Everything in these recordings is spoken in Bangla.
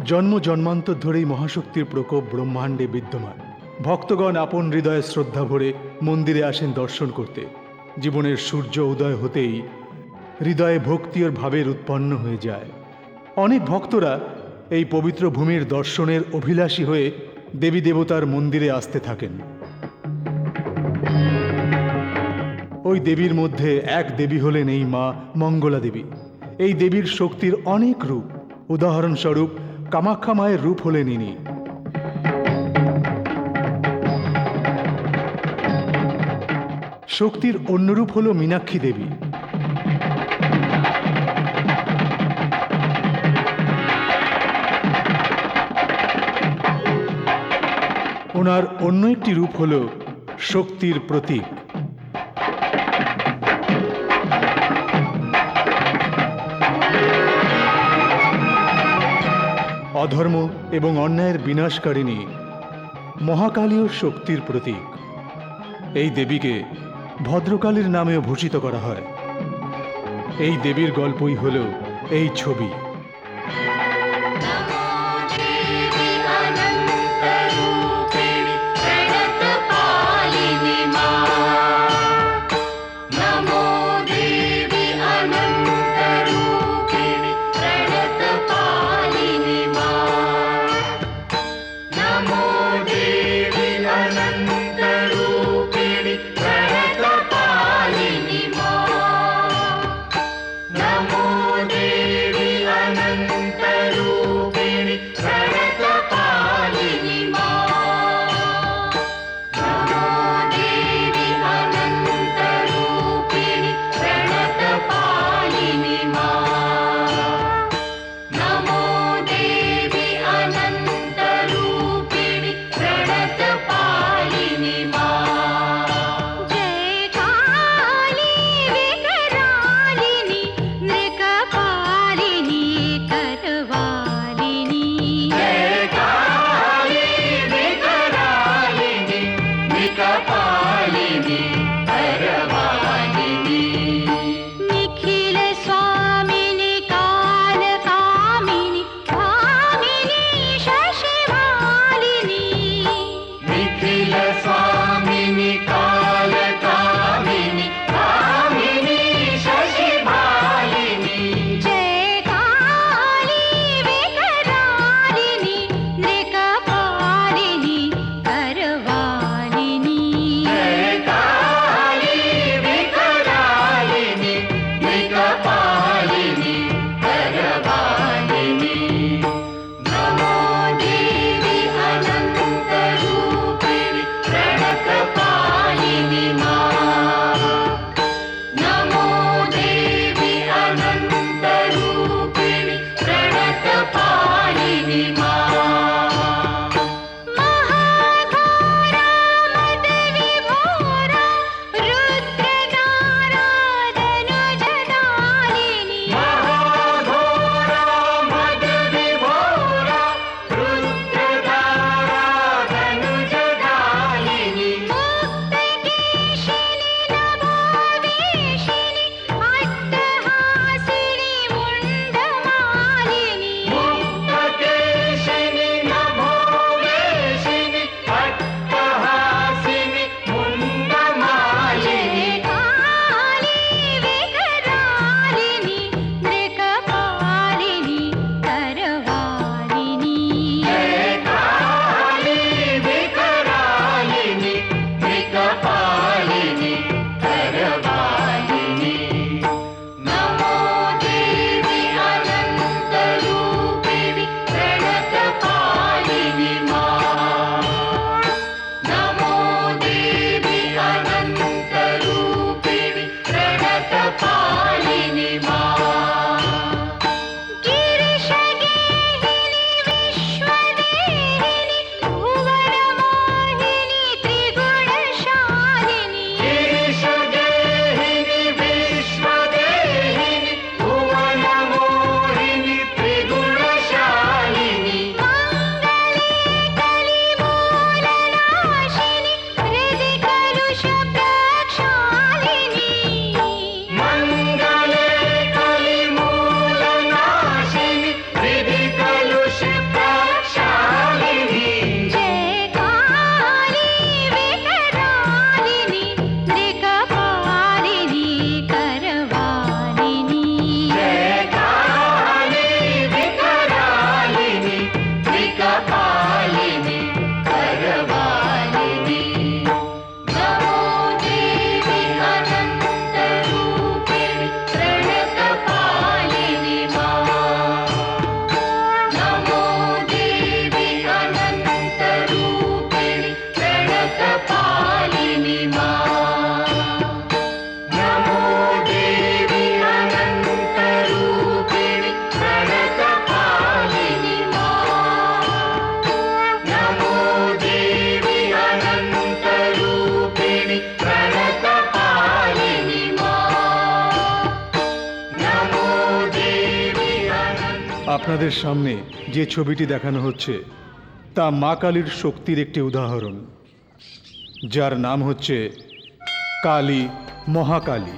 জন্ম জন্মান্তর ধরেই মহাশক্তির প্রকোপ ব্রহ্মাণ্ডে বিদ্যমান। ভক্তগণ আপন হৃদয়ে শ্রদ্ধা ভরে মন্দিরে আসেন দর্শন করতে। জীবনের সূর্য উদয় হতেই হৃদয়ে ভক্তি ও ভাবের উৎপন্ন হয়ে যায়। অনেক ভক্তরা এই পবিত্র ভূমির দর্শনের অভিলাষী হয়ে দেবী দেবতার মন্দিরে আসতে থাকেন। ওই দেবীর মধ্যে এক দেবী হলেন এই মা মঙ্গলা দেবী। এই দেবীর শক্তির অনেক রূপ। উদাহরণস্বরূপ কামাখ্যা মায়ের রূপ হলেন ইনি। শক্তির অন্য রূপ হল মীনাক্ষী দেবী। ওনার অন্য একটি রূপ হল শক্তির প্রতীক। অধর্ম এবং অন্যায়ের বিনাশকারিণী মহাকালীয় শক্তির প্রতীক। এই দেবীকে ভদ্রকালীর নামেও ভূষিত করা হয়। এই দেবীর গল্পই হল এই ছবি। আপনাদের সামনে যে ছবিটি দেখানো হচ্ছে তা মা কালীর শক্তির একটি উদাহরণ, যার নাম হচ্ছে কালী, মহাকালী।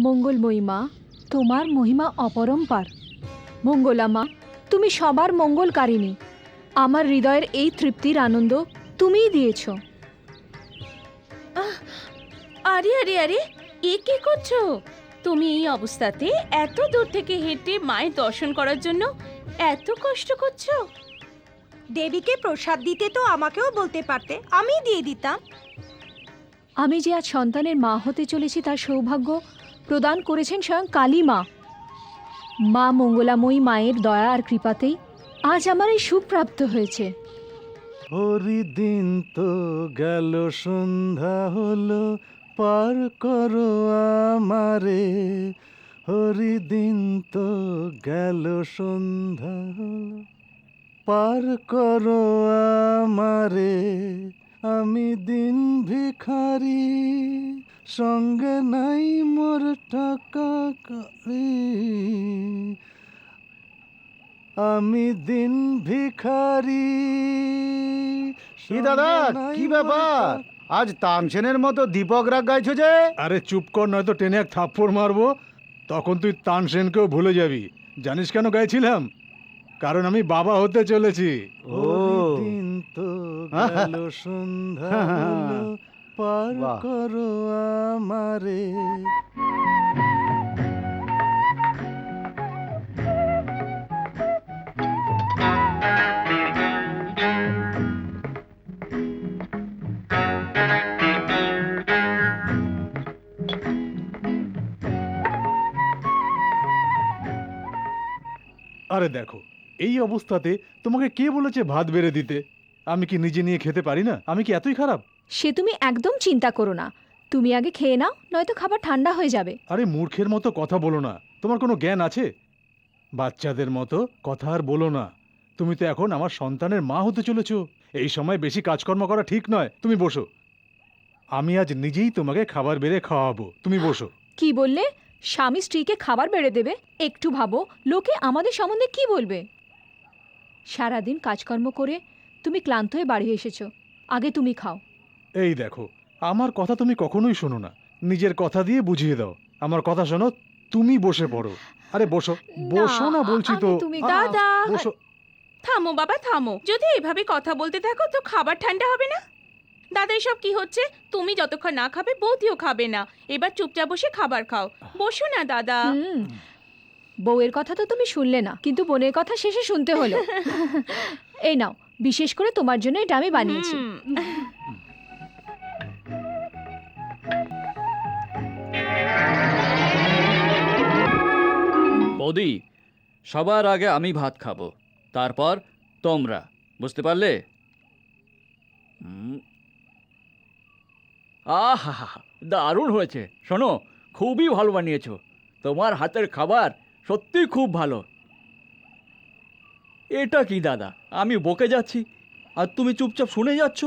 মঙ্গলময়ী মা, তোমার মহিমা অপরম্পার। মঙ্গলা মা, তুমি সবার মঙ্গলকারিণী। আমার হৃদয়ের এই তৃপ্তির আনন্দ তুমিই দিয়েছ। আরে আরে আরে, এ কি করছো তুমি? এই অবস্থাতে এত দূর থেকে হেঁটে মায়ের দর্শন করার জন্য এত কষ্ট করছো? দেবীকে প্রসাদ দিতে তো আমাকেও বলতে পারতে, আমি দিয়ে দিতাম। আমি যে আজ সন্তানের মা হতে চলেছি তার সৌভাগ্য প্রদান করেছেন স্বয়ং কালী মা। মা মঙ্গলাময়ী মায়ের দয়া আর কৃপাতেই আজ আমার এই সুপ্রাপ্ত হয়েছে। হরি দিন তো গেল, সন্ধ্যা হলো, পার করো আমারে। হরি দিন তো গেল, সন্ধ্যা হলো, পার করো আমারে। আমি দিন ভিখারি, সঙ্গে নাই মোর টাকা কড়ি। আমি দিন ভিখারি। কি দাদা, কি ব্যাপার? আজ তানসেনের মতো দীপক রাগ গাইছো যে? আরে চুপ কর, নয়তো টেনে এক থাপ্পড় মারবো। তখন তুই তানসেনকেও ভুলে যাবি। জানিস কেন গাইছিলাম? কারণ আমি বাবা হতে চলেছি। ও দিন তো গেল, সন্ধ্যা হলো, পার বাহ। করো আমারে। আরে দেখো, এই অবস্থাতে তোমাকে কে বলেছে ভাত বেড়ে দিতে? আমি কি নিজে নিয়ে খেতে পারি না? আমি কি এতই খারাপ? সে তুমি একদম চিন্তা করো না। তুমি আগে খেয়ে নাও, নয়তো খাবার ঠান্ডা হয়ে যাবে। আরে মূর্খের মতো কথা বলো না। তোমার কোনো জ্ঞান আছে? বাচ্চাদের মতো কথা আর বলো না। তুমি তো এখন আমার সন্তানের মা হতে চলেছো। এই সময় বেশি কাজকর্ম করা ঠিক নয়। তুমি বসো, আমি আজ নিজেই তোমাকে খাবার বেড়ে খাওয়াবো। তুমি বসো। কি বললে? স্বামী স্ত্রীকে খাবার বেড়ে দেবে? একটু ভাবো, লোকে আমাদের সম্বন্ধে কি বলবে? সারাদিন কাজকর্ম করে তুমি ক্লান্ত হয়ে বাড়ি এসেছো, আগে তুমি খাও। এই দেখো, আমার কথা তুমি কখনোই শোনো না। নিজের কথা দিয়ে বুঝিয়ে দাও। আমার কথা শোনো, তুমি বসে পড়ো। আরে বসো, বসো না বলছি তো। তুমি দাদা, বসো। থামো বাবা, থামো। যদি এভাবে কথা বলতে থাকো তো খাবার ঠান্ডা হবে না। দাদা, এসব কি হচ্ছে? তুমি যতক্ষণ না খাবে বৌদিও খাবে না। এবার চুপচাপ বসে খাবার খাও। বসো না দাদা। বউয়ের কথা তো তুমি শুনলে না, কিন্তু বোনের কথা শেষে শুনতে হলো। এই নাও, বিশেষ করে তোমার জন্য এটা আমি বানিয়েছি। বৌদি, সবার আগে আমি ভাত খাবো, তারপর তোমরা। বুঝতে পারলে? আহা, দারুণ হয়েছে। শোনো, খুবই ভালো বানিয়েছো। তোমার হাতের খাবার সত্যি খুব ভালো। এটা কি দাদা, আমি বকে যাচ্ছি আর তুমি চুপচাপ শুনে যাচ্ছ?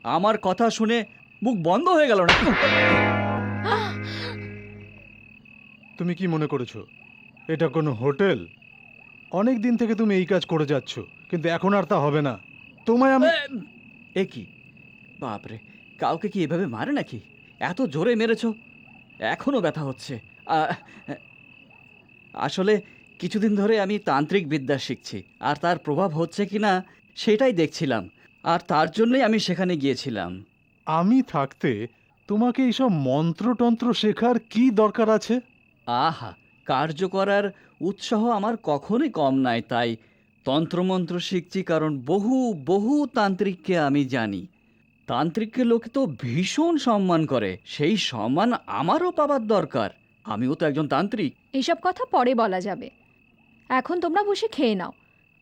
আমার কথা শুনে মুখ বন্ধ হয়ে গেল না? তুমি কি মনে করেছো এটা কোনো হোটেল? অনেক দিন থেকে তুমি এই কাজ করে যাচ্ছ, কিন্তু এখন আর তা হবে না। তোমায় আমি এ কি বাপরে, কাউকে কি এভাবে মারে নাকি? এত জোরে মেরেছো, এখনো ব্যথা হচ্ছে। আসলে কিছুদিন ধরে আমি তান্ত্রিক বিদ্যা শিখছি, আর তার প্রভাব হচ্ছে কি না সেটাই দেখছিলাম, আর তার জন্যই আমি সেখানে গিয়েছিলাম। আমি থাকতে তোমাকে এইসব মন্ত্রতন্ত্র শেখার কি দরকার আছে? আহা, কার্য করার উৎসাহ আমার কখনোই কম নাই, তাই তন্ত্রমন্ত্র শিখছি। কারণ বহু বহু তান্ত্রিককে আমি জানি। তান্ত্রিককে লোকে তো ভীষণ সম্মান করে, সেই সম্মান আমারও পাবার দরকার। আমিও তো একজন তান্ত্রিক। এসব কথা পরে বলা যাবে, এখন তোমরা বসে খেয়ে নাও।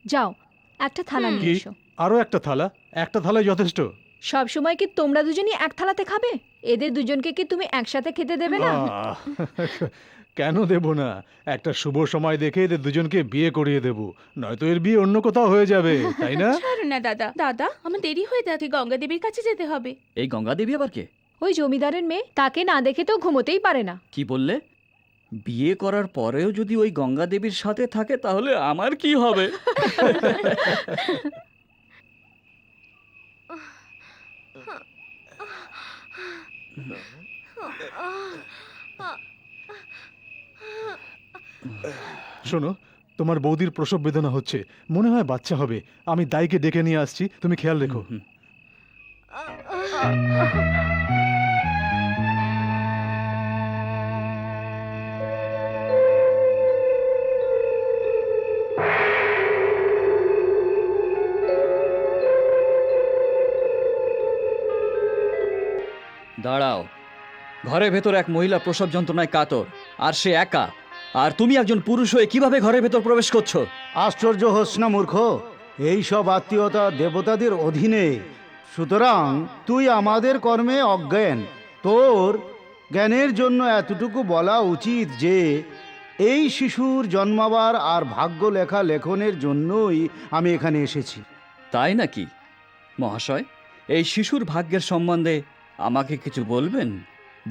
যাও, একটা থালা নিয়ে কি? এসো। আরও একটা থালা? একটা থালাই যথেষ্ট। সব সময় কি তোমরা দুজনই এক থালাতে খাবে? এদের দুজনকে কি তুমি একসাথে খেতে দেবে না? আহ, কেন দেব না? একটা শুভ সময় দেখে এদের দুজনকে বিয়ে করিয়ে দেব, নয়তো এর বিয়ে অন্য কোথাও হয়ে যাবে, তাই না? ছাড়ো না দাদা, দাদা আমার দেরি হয়ে যাচ্ছে, গঙ্গা দেবীর কাছে যেতে হবে। এই গঙ্গা দেবী আবার কে? ওই জমিদারের মেয়ে, তাকে না দেখে তো ঘুমোতেই পারে না। কি বললে? বিয়ে করার পরেও যদি ওই গঙ্গা দেবীর সাথে থাকে তাহলে আমার কি হবে? শোনো, তোমার বৌদির প্রসব বেদনা হচ্ছে, মনে হয় বাচ্চা হবে। আমি দাইকে ডেকে নিয়ে আসছি, তুমি খেয়াল রেখো। দাঁড়াও, ঘরের ভেতর এক মহিলা প্রসব যন্ত্রণায় কাতর, আর সে একা, আর তুমি একজন পুরুষ হয়ে কিভাবে ঘরের ভেতর প্রবেশ করছো? আশ্চর্য হোস না মূর্খ, এই সব আত্মীয়তা দেবতাদের অধীনে, সুতরাং তুই আমাদের কর্মে অজ্ঞান। তোর জ্ঞানের জন্য এতটুকু বলা উচিত যে এই শিশুর জন্মাবার আর ভাগ্য লেখা লেখনের জন্যই আমি এখানে এসেছি। তাই নাকি মহাশয়? এই শিশুর ভাগ্যের সম্বন্ধে আমাকে কিছু বলবেন?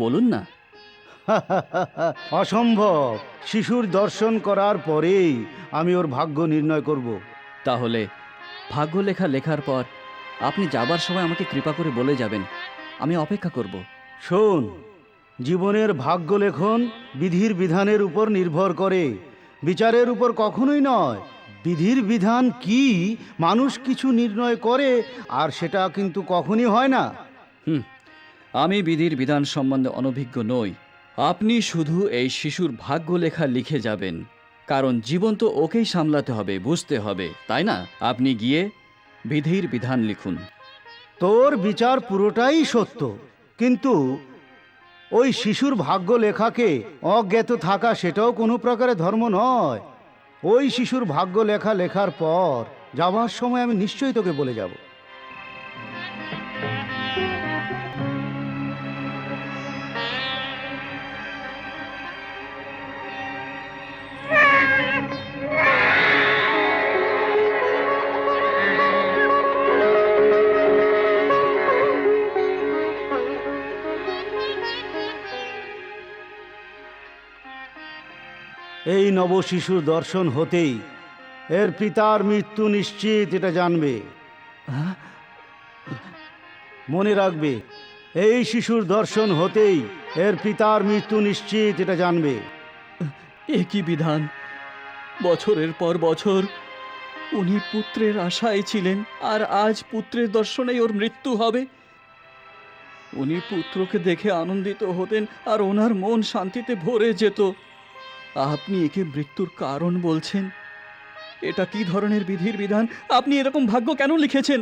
বলুন না। অসম্ভব। শিশুর দর্শন করার পরেই আমি ওর ভাগ্য নির্ণয় করব। তাহলে ভাগ্য লেখা লেখার পর আপনি যাবার সময় আমাকে কৃপা করে বলে যাবেন, আমি অপেক্ষা করব। শোন, জীবনের ভাগ্য লেখন বিধির বিধানের উপর নির্ভর করে, বিচারের উপর কখনোই নয়। বিধির বিধান কি মানুষ কিছু নির্ণয় করে, আর সেটা কিন্তু কখনই হয় না। আমি বিধির বিধান সম্বন্ধে অনভিজ্ঞ নই। আপনি শুধু এই শিশুর ভাগ্য লেখা লিখে যাবেন, কারণ জীবন তো ওকেই সামলাতে হবে, বুঝতে হবে, তাই না? আপনি গিয়ে বিধির বিধান লিখুন। তোর বিচার পুরোটাই সত্য, কিন্তু ওই শিশুর ভাগ্য লেখাকে অজ্ঞাত থাকা সেটাও কোনো প্রকারে ধর্ম নয়। ওই শিশুর ভাগ্য লেখা লেখার পর যাওয়ার সময় আমি নিশ্চয়ই তোকে বলে যাব। এই নব শিশুর দর্শন হতেই এর পিতার মৃত্যু নিশ্চিত, এটা জানবে। মনে রাখবে, এই শিশুর দর্শন হতেই এর পিতার মৃত্যু নিশ্চিত, এটা জানবে। এ কি বিধান! বছরের পর বছর উনি পুত্রের আশায় ছিলেন, আর আজ পুত্রের দর্শনেই ওর মৃত্যু হবে। উনি পুত্রকে দেখে আনন্দিত হতেন, আর ওনার মন শান্তিতে ভরে যেত। আপনি একে মৃত্যুর কারণ বলছেন? এটা কি ধরনের বিধির বিধান? আপনি এরকম ভাগ্য কেন লিখেছেন?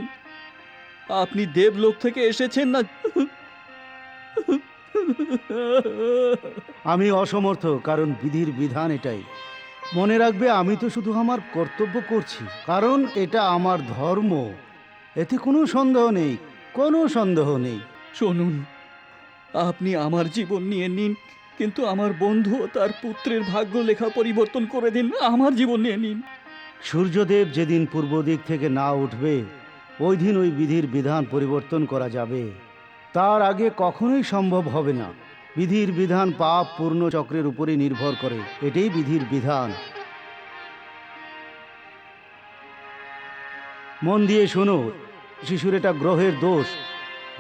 আপনি দেবলোক থেকে এসেছেন না? আমি অসমর্থ, কারণ বিধির বিধান এটাই। মনে রাখবে, আমি তো শুধু আমার কর্তব্য করছি, কারণ এটা আমার ধর্ম। এতে কোনো সন্দেহ নেই, কোনো সন্দেহ নেই। শুনুন, আপনি আমার জীবন নিয়ে নিন, কিন্তু আমার বন্ধু ও তার পুত্রের ভাগ্য লেখা পরিবর্তন করে দিন। আমার জীবন নিয়ে নিন। সূর্যদেব যেদিন পূর্ব দিক থেকে না উঠবে, ওই দিন ওই বিধির বিধান পরিবর্তন করা যাবে। তার আগে কখনোই সম্ভব হবে না। বিধির বিধান পাপ পূর্ণ চক্রের উপরে নির্ভর করে, এটাই বিধির বিধান। মন দিয়ে শোনো, শিশুর এটা গ্রহের দোষ,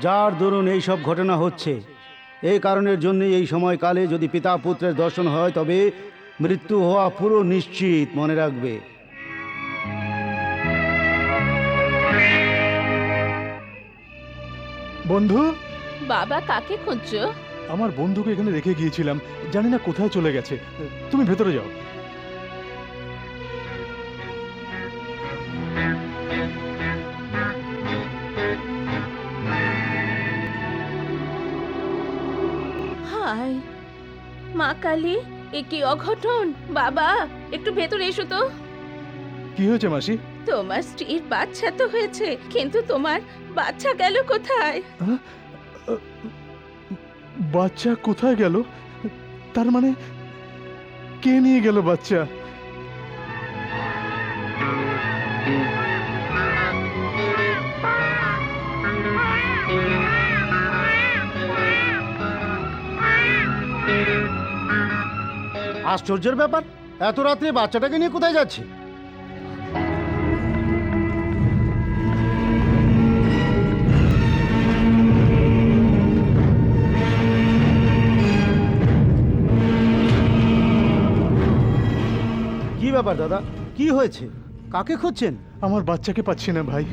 যার দরুন এই সব ঘটনা হচ্ছে। এই কারণের জন্যই এই সময়কালে যদি পিতা পুত্রের দর্শন হয়, তবে মৃত্যু হওয়া পুরো নিশ্চিত, মনে রাখবে। বন্ধু, বাবা কাকে খুঁজছো? আমার বন্ধুকে এখানে রেখে গিয়েছিলাম, জানি না কোথায় চলে গেছে। তুমি ভেতরে যাও। হায় মা কালী, এ কি অঘটন! বাবা একটু ভেতরে এসো তো। কি হয়েছে মাসি? তোমার স্ত্রীর বাচ্চা তো হয়েছে, কিন্তু তোমার বাচ্চা গেল কোথায়? বাচ্চা কোথায় গেল? তার মানে কে নিয়ে গেল বাচ্চা? আশ্চর্যের ব্যাপার, এত রাত্রে বাচ্চাটাকে নিয়ে কোথায় যাচ্ছে? কি ব্যাপার দাদা, কি হয়েছে? কাকে খুঁজছেন? আমার বাচ্চাকে পাচ্ছি না ভাই।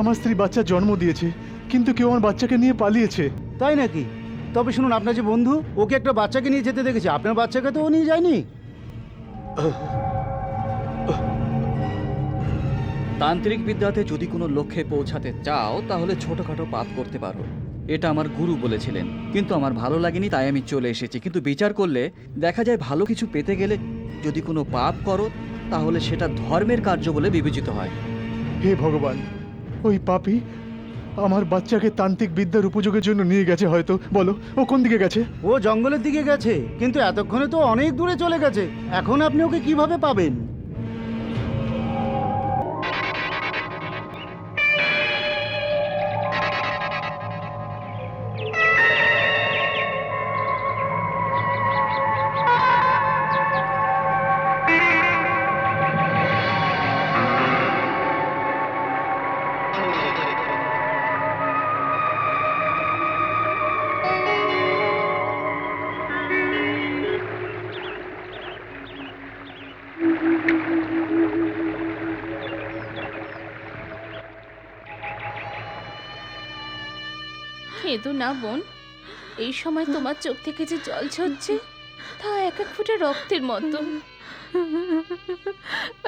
আমার স্ত্রী বাচ্চা জন্ম দিয়েছে, কিন্তু কেউ আমার বাচ্চাকে নিয়ে পালিয়েছে। তাই নাকি? তবে শুনুন, আপনার যে বন্ধু, ওকে একটা বাচ্চাকে নিয়ে যেতে দেখেছি, আপনার বাচ্চাকে তো ও নিয়ে যায়নি। তান্ত্রিক বিদ্যাতে যদি কোনো লক্ষ্যে পৌঁছাতে চাও তাহলে ছোটখাটো পাপ করতে পারো, এটা আমার গুরু বলেছিলেন। কিন্তু আমার ভালো লাগেনি, তাই আমি চলে এসেছি। কিন্তু বিচার করলে দেখা যায় ভালো কিছু পেতে গেলে যদি কোনো পাপ করো তাহলে সেটা ধর্মের কার্য বলে বিবেচিত হয়। হে ভগবান, ওই পাপী আমার বাচ্চাকে তান্ত্রিক বিদ্যার উপযোগের জন্য নিয়ে গেছে হয়তো। বলো, ও কোন দিকে গেছে? ও জঙ্গলের দিকে গেছে, কিন্তু এতক্ষণে তো অনেক দূরে চলে গেছে। এখন আপনি ওকে কিভাবে পাবেন? কেঁদো না বোন, এই সময় তোমার চোখ থেকে যে জল ঝরছে তা এক এক ফোঁটা রক্তের মতো।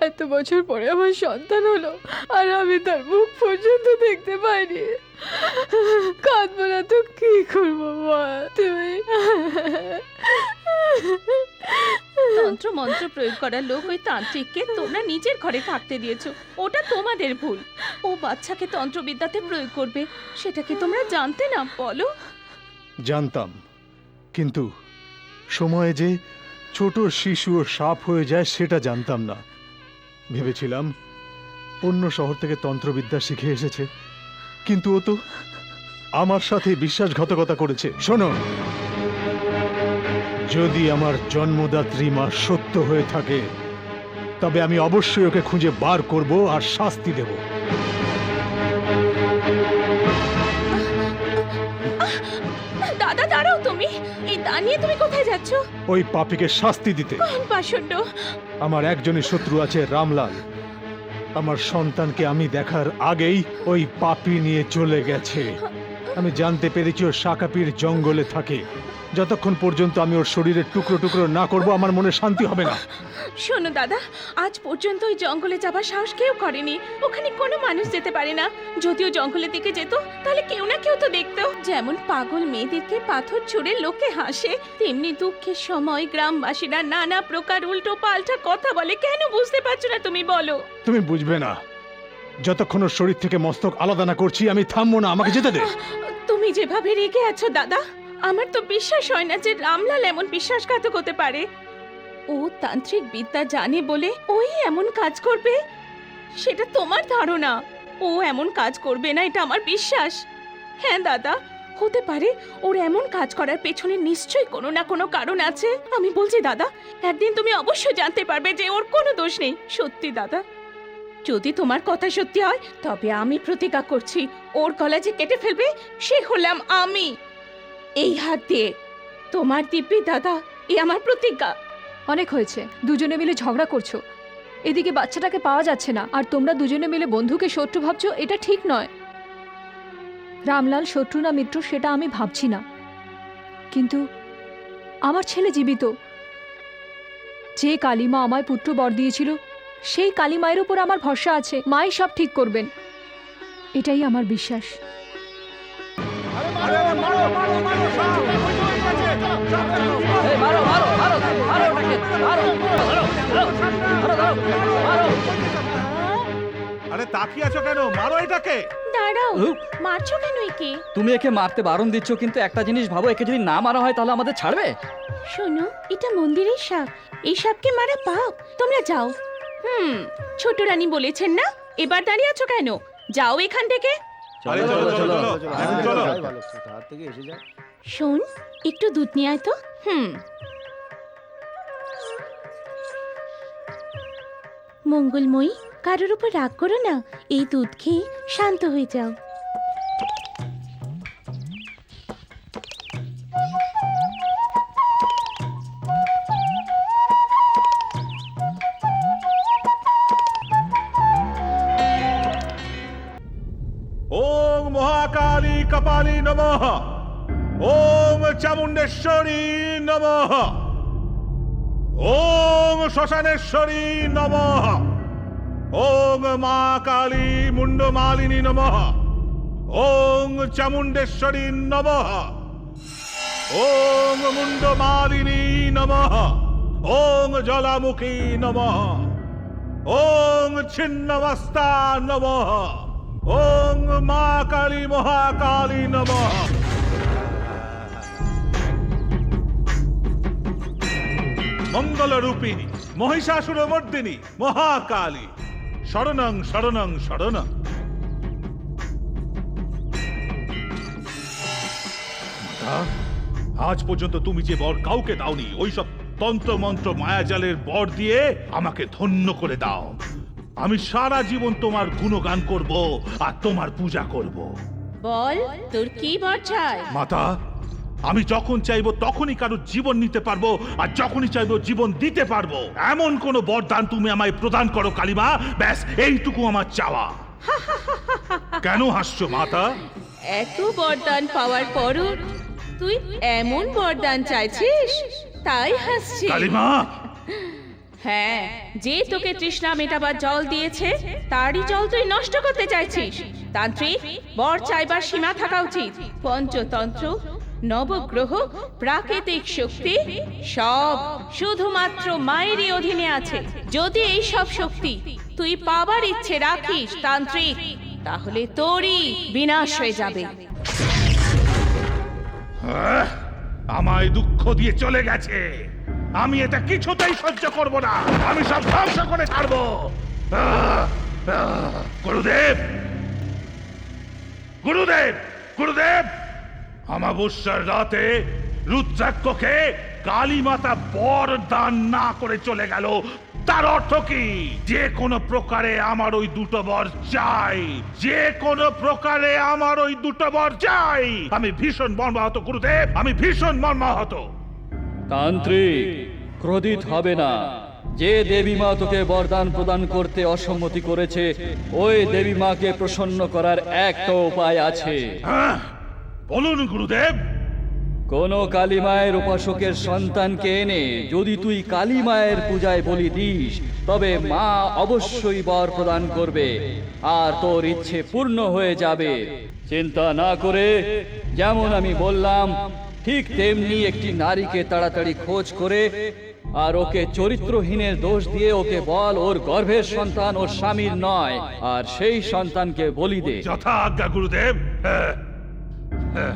এত বছর পরে আমার সন্তান হলো, আর আমি তার মুখ পর্যন্ত দেখতে পাইনি। কাঁদবো না তো কি করবো মা? তুমি তন্ত্র মন্ত্র প্রয়োগ করার লোক ওই তান্ত্রিককে তোমরা নিজের ঘরে থাকতে দিয়েছো, ওটা তোমাদের ভুল। ও বাচ্চাকে তন্ত্রবিদ্যাতে প্রয়োগ করবে সেটা কি তোমরা জানতে না? বলো। জানতাম, কিন্তু সময়ে যে ছোট শিশুও সাপ হয়ে যায় সেটা জানতাম না। ভেবেছিলাম অন্য শহর থেকে তন্ত্রবিদ্যা শিখে এসেছে, কিন্তু ও তো আমার সাথে বিশ্বাসঘাতকতা করেছে। শোনো, যদি আমার জন্মদাত্রী মা সত্য হয়ে থাকে তবে আমি অবশ্যই ওকে খুঁজে বার করব আর শাস্তি দেব। দাদা দাঁড়াও, তুমি এই দা নিয়ে তুমি কোথায় যাচ্ছ? ওই পাপীকে শাস্তি দিতে। কোন পাষণ্ড? আমার একজনই শত্রু আছে, রামলাল। আমার সন্তানকে আমি দেখার আগেই ওই পাপী নিয়ে চলে গেছে। আমি জানতে পেরেছি ও শাকাপির জঙ্গলে থাকে। যতক্ষণ পর্যন্ত আমি ওর শরীরের টুকরো টুকরো না করব আমার মনে শান্তি হবে না। শোনো দাদা, আজ পর্যন্ত ওই জঙ্গলে যাবার সাহস কেউ করেনি। ওখানে কোনো মানুষ যেতে পারে না। যদিও জঙ্গলের দিকে যেত তাহলে কেউ না কেউ তো দেখতো। যেমন পাগল মেয়েদেরকে পাথর ছুঁড়ে লোকে হাসে, তেমনি দুঃখের সময় গ্রামবাসীরা নানা প্রকার উল্টো পাল্টা কথা বলে। কেন বুঝতে পারছো না তুমি? বলো। তুমি বুঝবে না। যতক্ষণ ওর শরীর থেকে মস্তক আলাদা না করছি আমি থামবো না। আমাকে যেতে দে। তুমি যেভাবে রেগে আছো দাদা, আমার তো বিশ্বাস হয় না যে রামলাল এমন বিশ্বাসঘাতক হতে পারে। ও তান্ত্রিক বিদ্যা জানে বলে ওই এমন কাজ করবে, সেটা তোমার ধারণা। ও এমন কাজ করবে না, এটা আমার বিশ্বাস। হ্যাঁ দাদা, হতে পারে ওর এমন কাজ করার পেছনে নিশ্চয়ই কোনো না কোনো কারণ আছে। আমি বলছি দাদা, একদিন তুমি অবশ্যই জানতে পারবে যে ওর কোনো দোষ নেই। সত্যি দাদা, যদি তোমার কথা সত্যি হয় তবে আমি প্রতিজ্ঞা করছি ওর গলা যে কেটে ফেলবে সে হলাম আমি। এই হাত দিয়ে। তোমার দিব্যি দাদা, এ আমার প্রতিজ্ঞা। অনেক হয়েছে, দুজনে মিলে ঝগড়া করছো। এদিকে বাচ্চাটাকে পাওয়া যাচ্ছে না, আর তোমরা দুজনে মিলে বন্ধুকে শত্রু ভাবছো। এটা ঠিক নয়। রামলাল শত্রু না মিত্র সেটা আমি ভাবছি না, কিন্তু আমার ছেলে জীবিত। যে কালীমা আমায় পুত্র বর দিয়েছিল সেই কালী মায়ের উপর আমার ভরসা আছে। মাই সব ঠিক করবেন, এটাই আমার বিশ্বাস। আরে তাকিয়ে আছো কেন? মারো এটাকে। দাঁড়াও, মারছো কেন একে? তুমি একে মারতে বারণ দিচ্ছ, কিন্তু একটা জিনিস ভাবো, একে যদি না মারা হয় তাহলে আমাদের ছাড়বে? শোনো, এটা মন্দিরের সাপ, এই সাপকে মারা পাপ। তোমরা যাও। ছোট রানী বলেছেন না, এবার দাঁড়িয়ে আছো কেন? যাও এখান থেকে। চলো চলো চলো চলো। তার থেকে এসে যা। শোন, একটু দুধ নিয়ে আয় তো। মঙ্গলময়ী, কারোর উপর রাগ করো না, এই দুধ খেয়ে শান্ত হয়ে যাও। ওম মহাকালী কপালী নমঃ। ওম চামুণ্ডেশ্বরী নমঃ। ওম শ্মশানেশ্বরী নমঃ। ওম মা কালী মুন্ডমালিনী নমঃ। ওম চামুণ্ডেশ্বরী নমঃ। ওম মুন্ডমালিনী নমঃ। ওম জলামুখী নমঃ। ওম ছিন্নমস্তা নমঃ। ওম মা কালী মহাকালী নমঃ। মঙ্গলরূপিণী মহিষাসুরমর্দিনী মহাকালী শরণং শরণং শরণং। আজ পর্যন্ত তুমি যে বর কাউকে দাওনি, ওইসব তন্ত্র মন্ত্র মায়াজালের বর দিয়ে আমাকে ধন্য করে দাও। আমি সারা জীবন তোমার গুণগান করব আর তোমার পূজা করব। বল, তোর কি বর চাই? মাতা, আমি যখন চাইবো তখনই কারোর জীবন নিতে পারবো, আর যখনই চাইবো জীবন দিতে পারবো। এমন কোন বরদান তুমি আমায় প্রদান করো কালিমা, ব্যাস এইটুকু আমার চাওয়া। কেন হাসছো মাতা? এত বরদান পাওয়ার পরও তুই এমন বরদান চাইছিস, তাই হাসছিস? কালিমা, হ্যাঁ, যে তোকে তৃষ্ণা মেটাবার জল দিয়েছে তারই জল তুই নষ্ট করতে চাইছিস। তান্ত্রিক, বর চাইবার সীমা থাকা উচিত। পঞ্চতন্ত্র, নবগ্রহ, প্রাকৃতিক শক্তি সব শুধুমাত্র মায়েরই অধীনে আছে। যদি এই সব শক্তি তুই পাবার ইচ্ছে রাখিস তান্ত্রিক, তাহলে তোরই বিনাশ হয়ে যাবে। আমায় দুঃখ দিয়ে চলে গেছে, আমি এটা কিছুতেই সহ্য করব না। আমি সব ধ্বংস করে ছাড়বো। গুরুদেব, গুরুদেব, গুরুদেব, অমাবস্যার রাতে রুদ্রাক্ষকে কালী মাতা বর দান না করে চলে গেল। তার অর্থ কি? যে কোনো প্রকারে আমার ওই দুটো বর চাই, যে কোনো প্রকারে আমার ওই দুটো বর চাই। আমি ভীষণ মর্মাহত গুরুদেব, আমি ভীষণ মর্মাহত। তান্ত্রিক, ক্রোধিত হবে না। যে দেবী মা তোকে বরদান প্রদান করতে অসম্মতি করেছে, ওই দেবী মাকে প্রসন্ন করার একটা উপায় আছে। হ্যাঁ, বলুন গুরুদেব। কোন কালী মায়ের উপাসকের সন্তানকে এনে যদি তুই কালী মায়ের পূজায় বলি দিস, তবে মা অবশ্যই বর প্রদান করবে আর তোর ইচ্ছে পূর্ণ হয়ে যাবে। চিন্তা না করে যেমন আমি বললাম ঠিক তেমনি একটি নারীকে তাড়াতাড়ি খোঁজ করে আর ওকে চরিত্রহীনের দোষ দিয়ে ওকে বল ওর গর্ভের সন্তান ওর স্বামীর নয়, আর সেই সন্তানকে বলি দে। যথা আজ্ঞা গুরুদেব। হ্যাঁ, হ্যাঁ।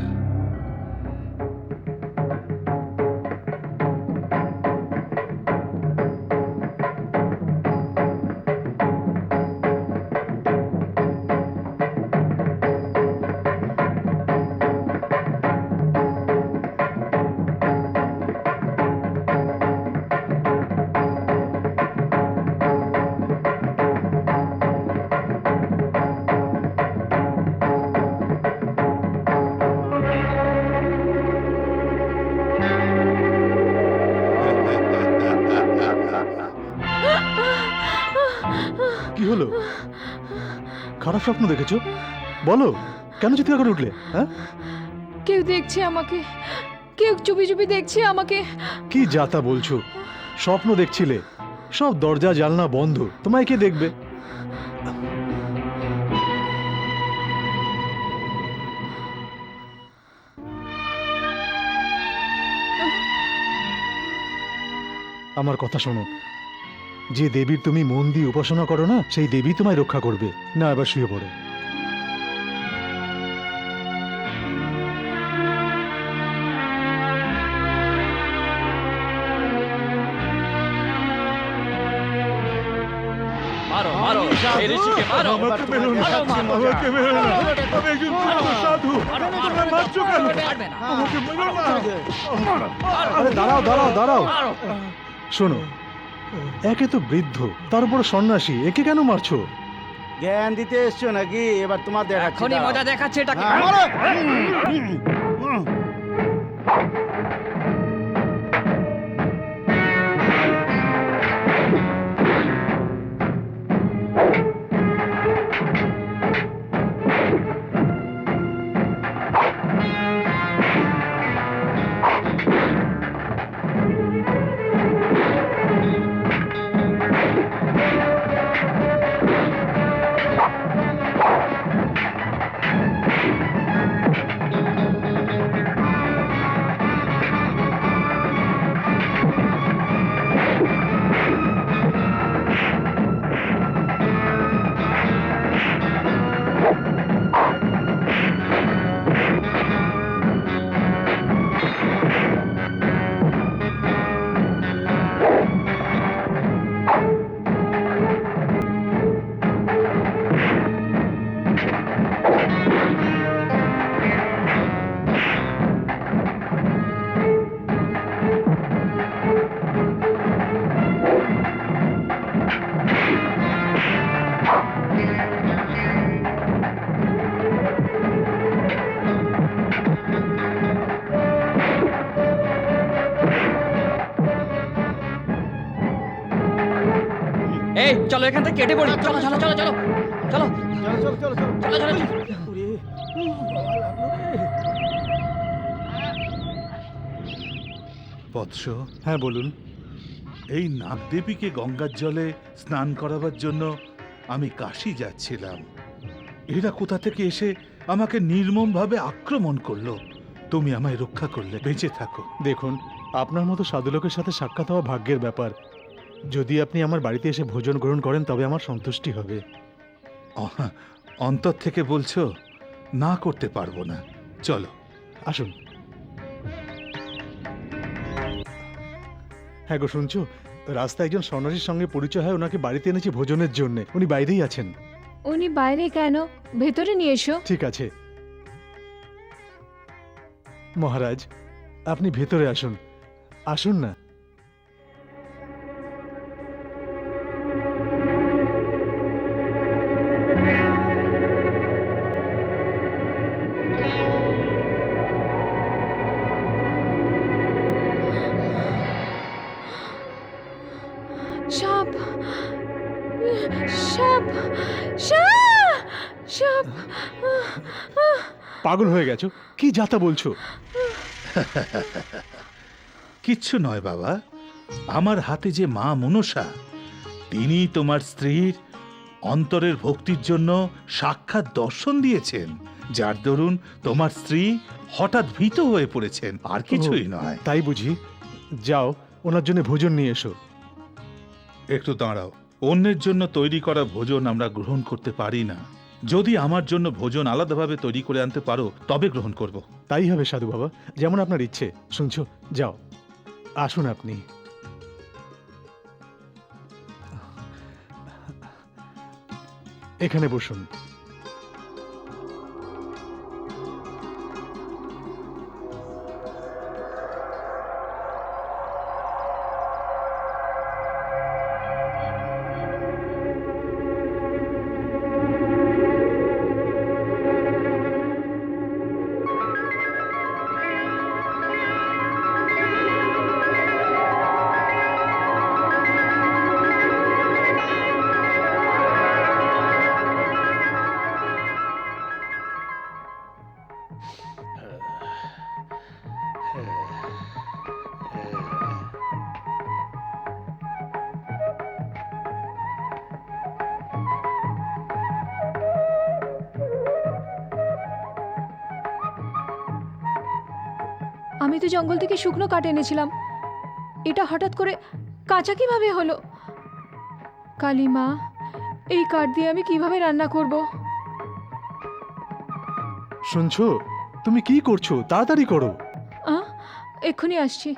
কি হলো? খারাপ স্বপ্ন দেখেছো? বলো, কেন চিৎকার করে উঠলে? হ্যাঁ, কেউ দেখছে আমাকে, কেউ চুপি চুপি দেখছে আমাকে। কি যাতা বলছো? স্বপ্ন দেখছিলে? সব দরজা জানলা বন্ধ, তোমায় কে দেখবে? আমার কথা শোনো, যে দেবীর তুমি মন দিয়ে উপাসনা করো না, সেই দেবী তোমায় রক্ষা করবে। না, এবার শুয়ে পড়ো। মারো এই ঋষিকে মারো আমাকে মেরো না, মারো, মারো। আমাকে মেরো না। আমি একজন তীর্থ সাধু। তোমরা মারছো কেন? পারবে না। আমাকে মেরো না। আরে দাঁড়াও দাঁড়াও দাঁড়াও। শোনো, একে তো বৃদ্ধ, তার উপর সন্ন্যাসী, একে কেন মারছো? জ্ঞান দিতে এসছো নাকি? এবার তোমার দেখাচ্ছি। এখনই দাঁড়াও। মজা দেখাচ্ছে এটাকে হ্যাঁ, মারো। এই চলো এখান থেকে কেটে পড়ি চলো চলো চলো চলো চলো চলো চলো চলো চলো। চলো চলো ওরে, বৎস, হ্যাঁ বলুন। এই নাগদেবীকে গঙ্গার জলে স্নান করাবার জন্য আমি কাশী যাচ্ছিলাম। এরা কোথা থেকে এসে আমাকে নির্মমভাবে আক্রমণ করলো। তুমি আমায় রক্ষা করলে, বেঁচে থাকো। দেখুন, আপনার মতো সাধুলোকের সাথে সাক্ষাৎ হওয়া ভাগ্যের ব্যাপার। যদি আপনি আমার বাড়িতে এসে ভোজন গ্রহণ করেন তবে আমার সন্তুষ্টি হবে। অন্তর থেকে বলছো? না করতে পারবো না। চলো। আসুন। হ্যাঁ গো, শুনছো? রাস্তায় একজন সন্ন্যাসীর সঙ্গে পরিচয় হয়, ওনাকে বাড়িতে এনেছি ভোজনের জন্য। উনি বাইরেই আছেন। উনি বাইরে কেন? ভেতরে নিয়ে এসো। ঠিক আছে মহারাজ, আপনি ভেতরে আসুন। আসুন না। সাপ সাপ সাপ সাপ পাগল হয়ে গেছো? কি যাতা বলছো? কিচ্ছু নয় বাবা। আমার হাতে যে মা মনসা, তিনি তোমার স্ত্রীর অন্তরের ভক্তির জন্য সাক্ষাৎ দর্শন দিয়েছেন, যার দরুন তোমার স্ত্রী হঠাৎ ভীত হয়ে পড়েছেন, আর কিছুই নয়। তাই বুঝি? যাও, ওনার জন্য ভোজন নিয়ে এসো। একটু দাঁড়াও। অন্যের জন্য তৈরি করা ভোজন আমরা গ্রহণ করতে পারি না। যদি আমার জন্য ভোজন আলাদাভাবে তৈরি করে আনতে পারো তবে গ্রহণ করব। তাই হবে সাধু বাবা, যেমন আপনার ইচ্ছে। শুনছো? যাও, আসুন আপনি। এখানে বসুন। আমি তো জঙ্গল থেকে শুকনো কাঠ এনেছিলাম, এটা হঠাৎ করে কাঁচা কিভাবে হলো? কালিমা, এই কাঠ দিয়ে আমি কিভাবে রান্না করব? শুনছো? তুমি কি করছো? তাড়াতাড়ি করো। এক্ষুনি আসছি।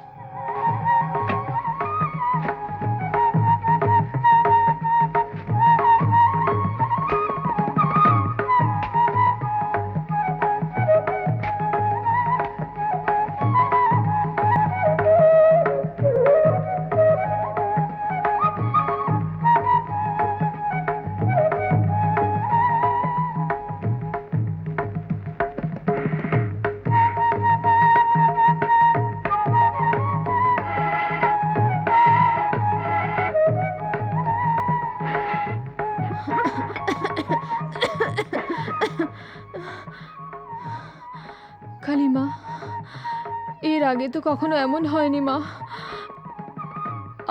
আগে তো কখনো এমন হয়নি মা।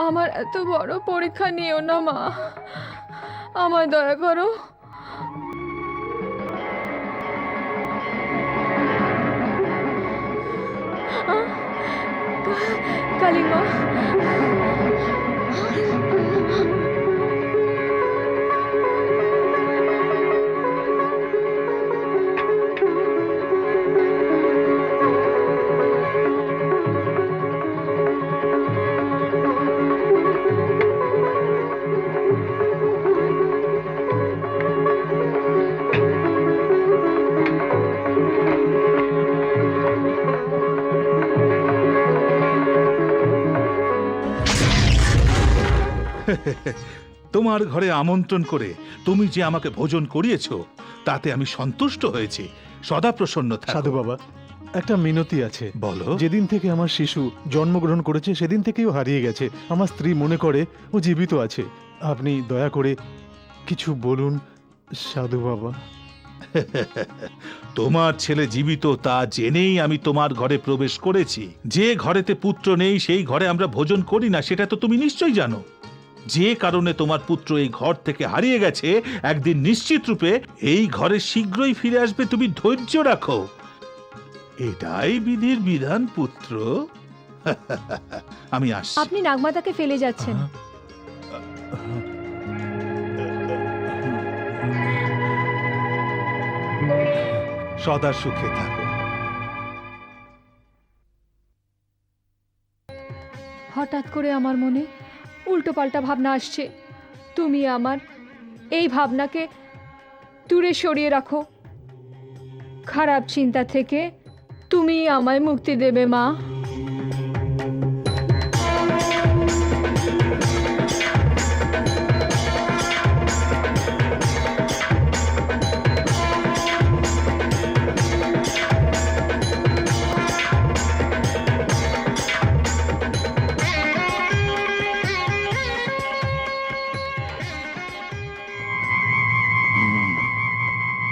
আমার এত বড় পরীক্ষা নিও না মা, আমায় দয়া করো। কালিমা, তোমার ঘরে আমন্ত্রণ করে তুমি যে আমাকে ভোজন করিয়েছো তাতে আমি সন্তুষ্ট হয়েছি। সদা প্রসন্ন থাকো। সাধু বাবা, একটা মিনতি আছে। বলো। যেদিন থেকে আমার শিশু জন্মগ্রহণ করেছে সেদিন থেকেই ও হারিয়ে গেছে। আমার স্ত্রী মনে করে ও জীবিত আছে। আপনি দয়া করে কিছু বলুন সাধু বাবা। তোমার ছেলে জীবিত তা জেনেই আমি তোমার ঘরে প্রবেশ করেছি। যে ঘরেতে পুত্র নেই সেই ঘরে আমরা ভোজন করি না, সেটা তো তুমি নিশ্চয়ই জানো। যে কারণে তোমার পুত্র এই ঘর থেকে হারিয়ে গেছে, একদিন নিশ্চিত রূপে এই ঘরে শীঘ্রই ফিরে আসবে। তুমি ধৈর্য রাখো, এটাই বিধির বিধান পুত্র। আমি আসছি। আপনি নাগমাতাকে ফেলে যাচ্ছেন। সদা সুখে থাকো। হঠাৎ করে আমার মনে উল্টোপাল্টা ভাবনা আসছে। তুমি আমার এই ভাবনাকে দূরে সরিয়ে রাখো। খারাপ চিন্তা থেকে তুমি আমায় মুক্তি দেবে মা।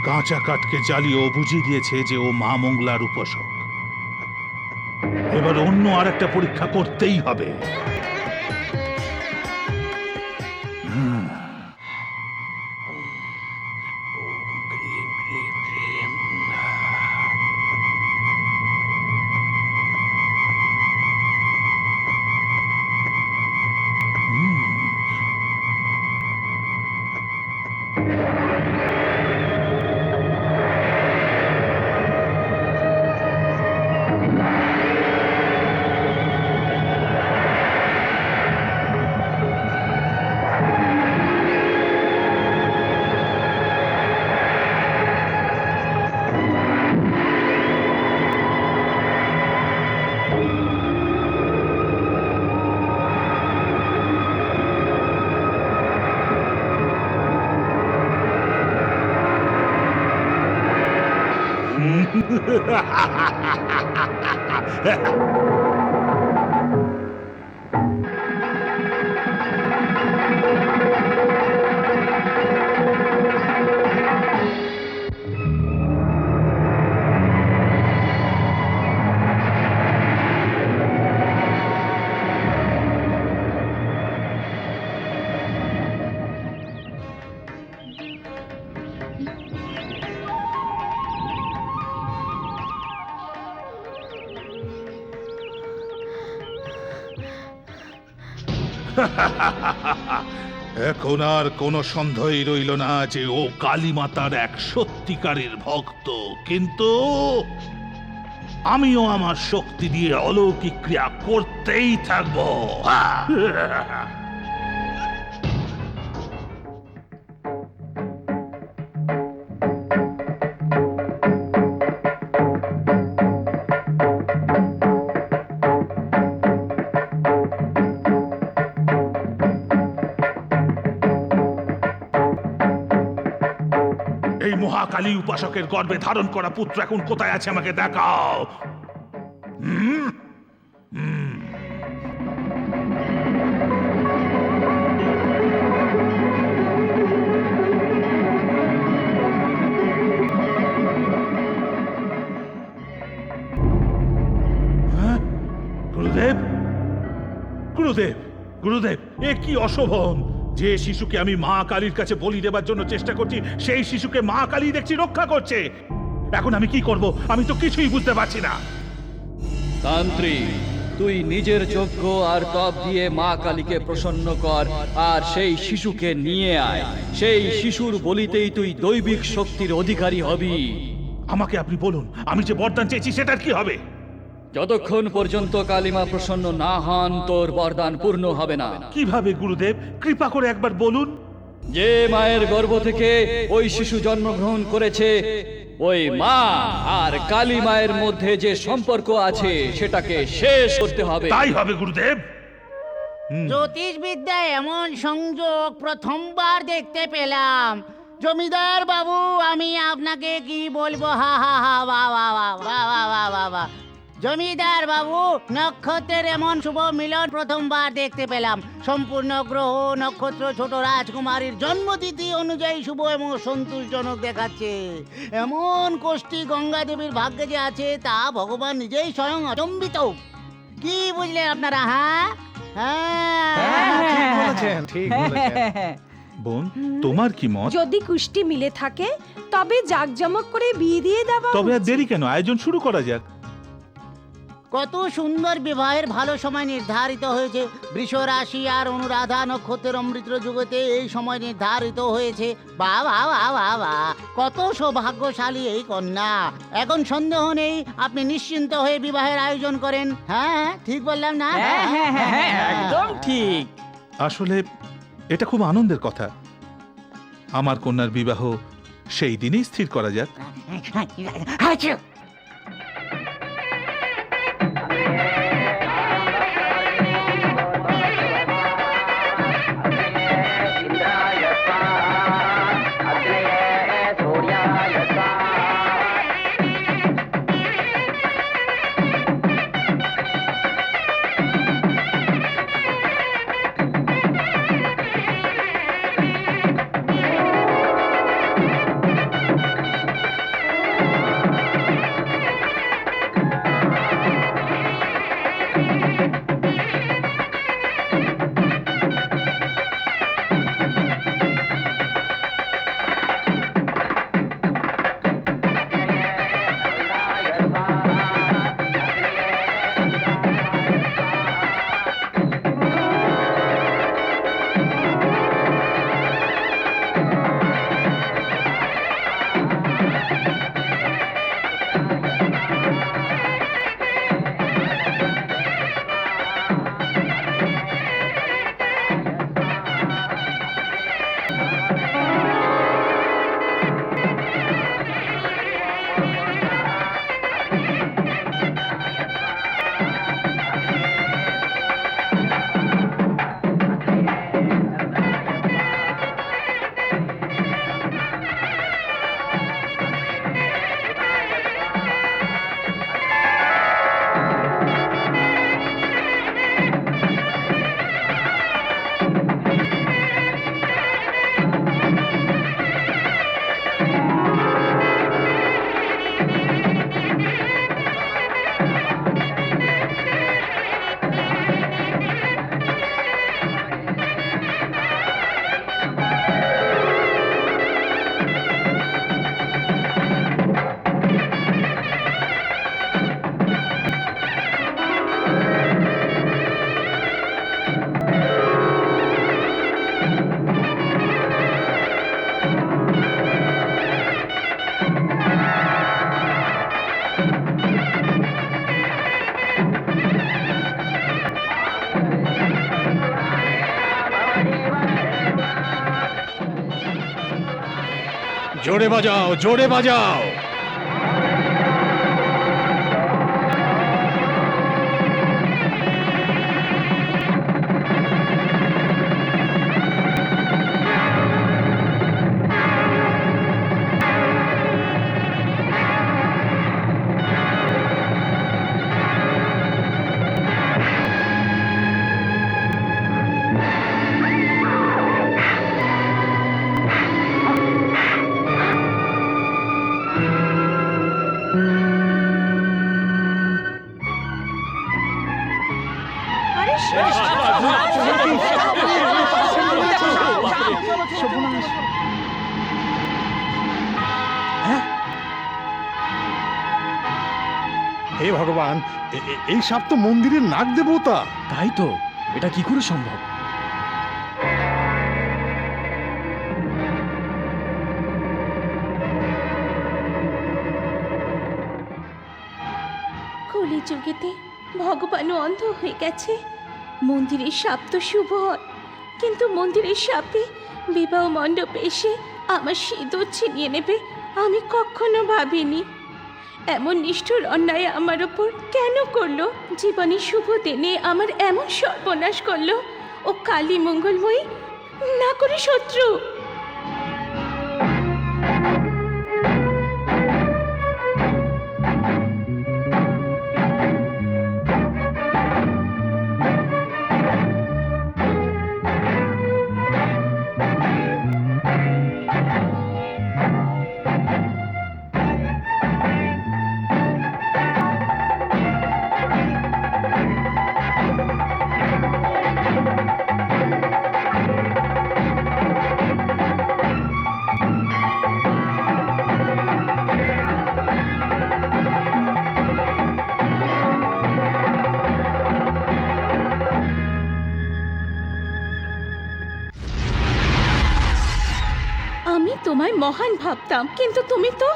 কাঁচা কাঠকে জ্বালিয়ে ও বুঝিয়ে দিয়েছে যে ও মা মঙ্গলার উপাসক। এবার অন্য আর একটা পরীক্ষা করতেই হবে। এখন আর কোনো সন্দেহই রইল না যে ও কালীমাতার এক সত্যিকারের ভক্ত। কিন্তু আমিও আমার শক্তি দিয়ে অলৌকিক ক্রিয়া করতেই থাকবো। এই মহাকালী উপাসকের গর্ভে ধারণ করা পুত্র এখন কোথায় আছে আমাকে দেখাও। গুরুদেব, গুরুদেব, এ কি অশোভন! যে শিশুকে আমি মা কালীর কাছে বলি দেবার জন্য চেষ্টা করছি, সেই শিশুকে মা কালী দেখছি রক্ষা করছে। এখন আমি কি করব? আমি তো কিছুই বুঝতে পারছি না। তান্ত্রিক, তুই নিজের যজ্ঞ আর তপ দিয়ে মা কালীকে প্রসন্ন কর আর সেই শিশুকে নিয়ে আয়। সেই শিশুর বলিতেই তুই দৈবিক শক্তির অধিকারী হবি। আমাকে আপনি বলুন, আমি যে বরদান চেয়েছি সেটার কি হবে? যতক্ষণ পর্যন্ত কালীমা প্রসন্ন না হন, তোর বরদান পূর্ণ হবে না। কিভাবে গুরুদেব? কৃপা করে একবার বলুন। যে মায়ের গর্ভ থেকে ওই শিশু জন্মগ্রহণ করেছে, ওই মা আর কালী মায়ের মধ্যে যে সম্পর্ক আছে সেটাকে শেষ করতে হবে। তাই হবে গুরুদেব। জ্যোতিষ বিদ্যায় এমন সংযোগ প্রথমবার দেখতে পেলাম। জমিদার বাবু, আমি আপনাকে কি বলবো? হা হা হা, বা বা বা বা বা বা বা বা। জমিদার বাবু, নক্ষত্রের এমন শুভ মিলন প্রথমবার দেখতে পেলাম। সম্পূর্ণ গ্রহ নক্ষত্র ছোট রাজকুমারীর জন্মতিথি অনুযায়ী শুভ এবং সন্তোষজনক দেখাচ্ছে। এমন কোষ্ঠী গঙ্গা দেবীর ভাগ্যে যে আছে তা ভগবান নিজেই স্বয়ং অচম্বিত। কি বুঝলেন আপনারা? হ্যাঁ হ্যাঁ, বোন, তোমার কি মত? যদি কুষ্টি মিলে থাকে তবে জাঁকজমক করে বিয়ে দিয়ে দেওয়া তবে আর উচিত। দেরি কেন? আয়োজন শুরু করা যাক। কত সুন্দর বিবাহের ভালো সময় নির্ধারিত হয়েছে। বৃষ রাশি আর অনুরাধা নক্ষত্রের অমৃত যুগতে এই সময় নির্ধারিত হয়েছে। বা বা বা বা বা, কত সৌভাগ্যশালী এই কন্যা। এখন সন্দেহ নেই, আপনি নিশ্চিন্ত হয়ে বিবাহের আয়োজন করেন। হ্যাঁ, ঠিক বললাম না? একদম ঠিক। আসলে এটা খুব আনন্দের কথা। আমার কন্যার বিবাহ সেই দিনই স্থির করা যাক। আচ্ছা। জোরে বাজাও, জোরে বাজাও। হে ভগবান, এই সাপ তো মন্দিরের নাগ দেবতা। তাই তো, এটা কি করে সম্ভব? কলিযুগেতে ভগবানও অন্ধ হয়ে গেছে। মন্দিরের সাপ তো শুভ হয়, কিন্তু মন্দিরের সাপে বিবাহ মণ্ডপে এসে আমার সিঁদুর ছিনিয়ে নেবে আমি কখনো ভাবিনি। এমন নিষ্ঠুর অন্যায় আমার ওপর কেন করলো? জীবনের শুভ দিনে আমার এমন সর্বনাশ করলো। ও কালী মঙ্গলময়ী, না করে শত্রু। আমি তোমায় মহান ভাবতাম, কিন্তু তুমি তো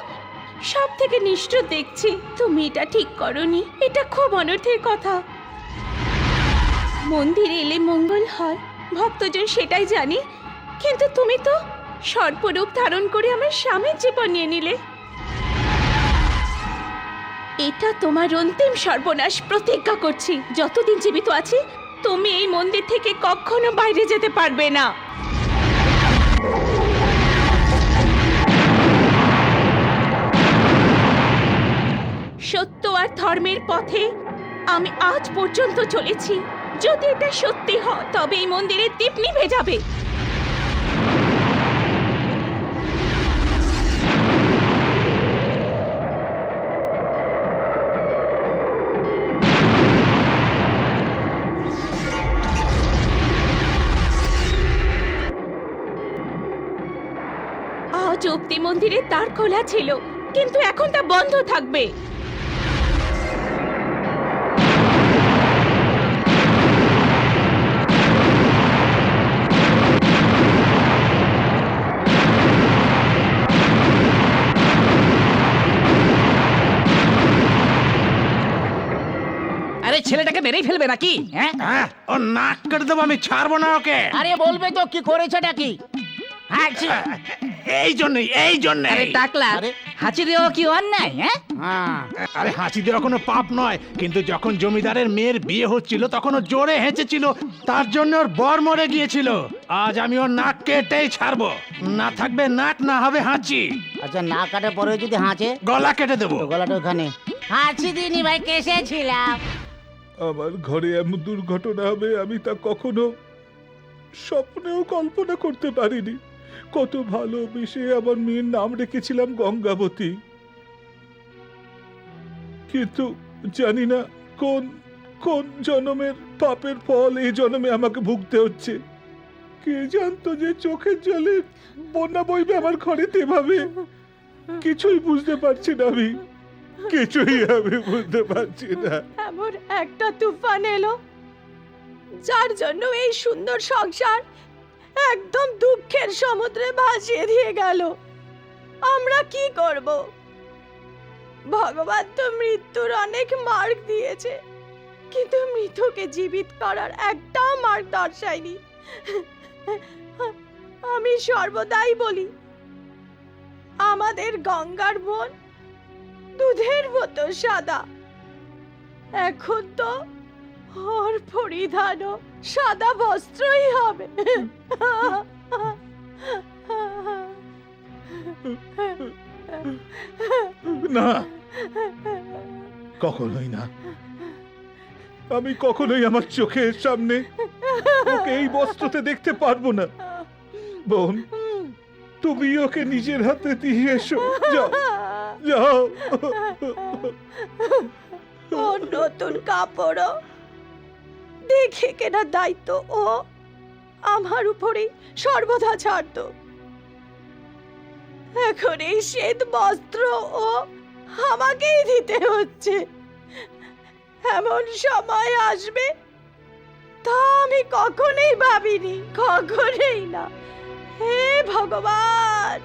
সব থেকে নিষ্ঠুর দেখছি। তুমি এটা ঠিক করনি, এটা খুব অনর্থের কথা। মন্দিরে এলে মঙ্গল হয়, ভক্তজন সেটাই জানি, কিন্তু তুমি তো সর্পরূপ ধারণ করে আমার স্বামীর জীবন নিয়ে নিলে। এটা তোমার অন্তিম সর্বনাশ। প্রতিজ্ঞা করছি, যতদিন জীবিত আছি তুমি এই মন্দির থেকে কখনো বাইরে যেতে পারবে না। সত্য আর ধর্মের পথে আমি আজ পর্যন্ত চলেছি। যদি এটা সত্যি হয় তবে এই মন্দিরের দীপ নিভে যাবে। আজ অব্দি মন্দিরের দ্বার খোলা ছিল, কিন্তু এখন তা বন্ধ থাকবে। আরে ছেলেটাকে মেরেই ফেলবে নাকি? হ্যাঁ, ও নাক কেটে দেবো, আমি ছাড়বো না ওকে। আরে বলবে তো কি করেছেটা কি? এই জন্যই আরে টাকলা, হাঁচি দেওয়া কি অন্যায়? হ্যাঁ, আরে হাঁচি দেওয়া কোনো পাপ নয়, কিন্তু যখন জমিদারের মেয়ের বিয়ে হচ্ছিল তখন ও জোরে হেঁচেছিল, তার জন্য ওর বর মরে গিয়েছিল। আজ আমি ওর নাক কেটেই ছাড়বো। না থাকবে নাক, না হবে হাঁচি। আচ্ছা, না কাটার পরে যদি হাঁচে? গলা কেটে দেবো। গলাটা ওখানে। হাঁচি দিনি ভাই, কেসেছিলাম। আমার ঘরে এমন দুর্ঘটনা হবে আমি তা কখনো স্বপ্নেও কল্পনা করতে পারিনি। কত ভালোবেসে আমার মেয়ের নাম রেখেছিলাম গঙ্গাবতী, কিন্তু জানি না কোন কোন জন্মের পাপের ফল এই জন্মে আমাকে ভুগতে হচ্ছে। কে জানতো যে চোখের জলে বন্যা বইবে আমার ঘরেতে এভাবে? কিছুই বুঝতে পারছি না আমি, কিছুই আমি বুঝতে পারছি না। এমন একটা তুফান এলো যার জন্য এই সুন্দর সংসার একদম দুঃখের সমুদ্রে ভাসিয়ে দিয়ে গেল। আমরা কি করব? ভগবান তো মৃত্যুর অনেক মার্গ দিয়েছে, কিন্তু মৃতকে জীবিত করার একটা মার্গ দর্শায়নি। আমি সর্বদাই বলি, আমাদের গঙ্গার বোন দুধের মতো সাদা। এখন তো ওর পরিধানও সাদা বস্ত্রই হবে। না, কখনোই না। আমি কখনোই আমার চোখের সামনে ওকে এই বস্ত্রতে দেখতে পারবো না। বোন, তুমি ওকে নিজের হাতে দিয়ে এসো। যাও যাও। ও নতুন কাপড় দেখে কেনা দায়িত্ব ও আমার উপরেই সর্বদা ছাড়তো। এখন এই শ্বেত বস্ত্র ও আমাকেই দিতে হচ্ছে। এমন সময় আসবে তা আমি কখনোই ভাবিনি, কখনোই না। হে ভগবান!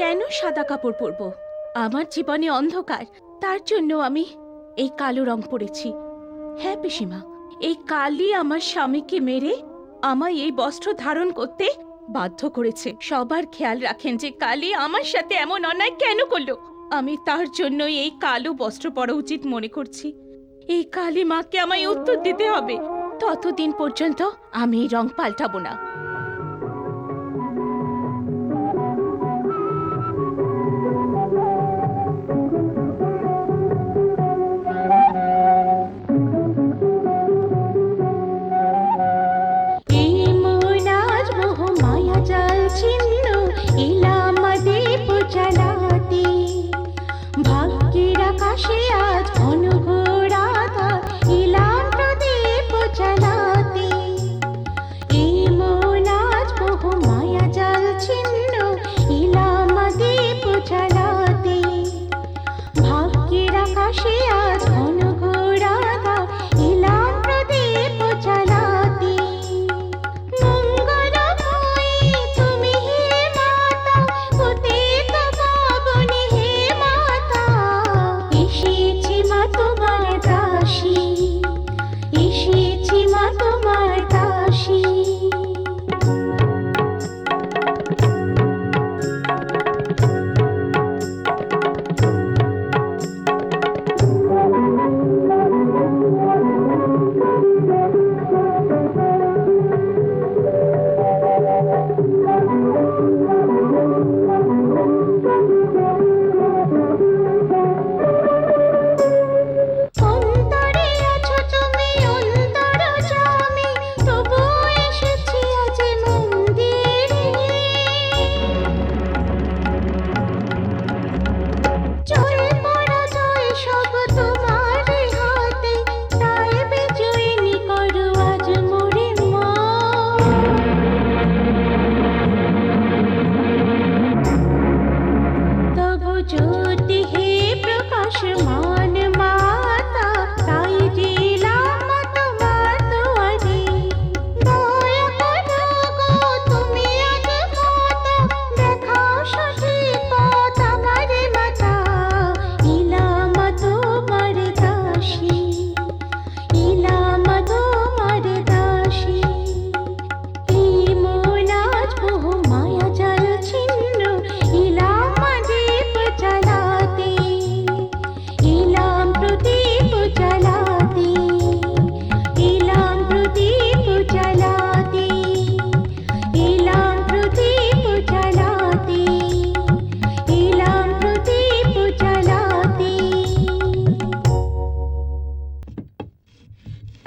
কেন সাদা কাপড় পরবো? আমার জীবনে অন্ধকার, তার জন্য আমি এই কালো রং পরেছি। হ্যাঁ পিসিমা, এই কালই আমার স্বামীকে মেরে আমায় এই বস্ত্র ধারণ করতে বাধ্য করেছে। সবার খেয়াল রাখেন যে কালী আমার সাথে এমন অন্যায় কেন করলো। আমি তার জন্যই এই কালো বস্ত্র পরা উচিত মনে করছি। এই কালী মাকে আমায় উত্তর দিতে হবে। ততদিন পর্যন্ত আমি এই রং পাল্টাবো না।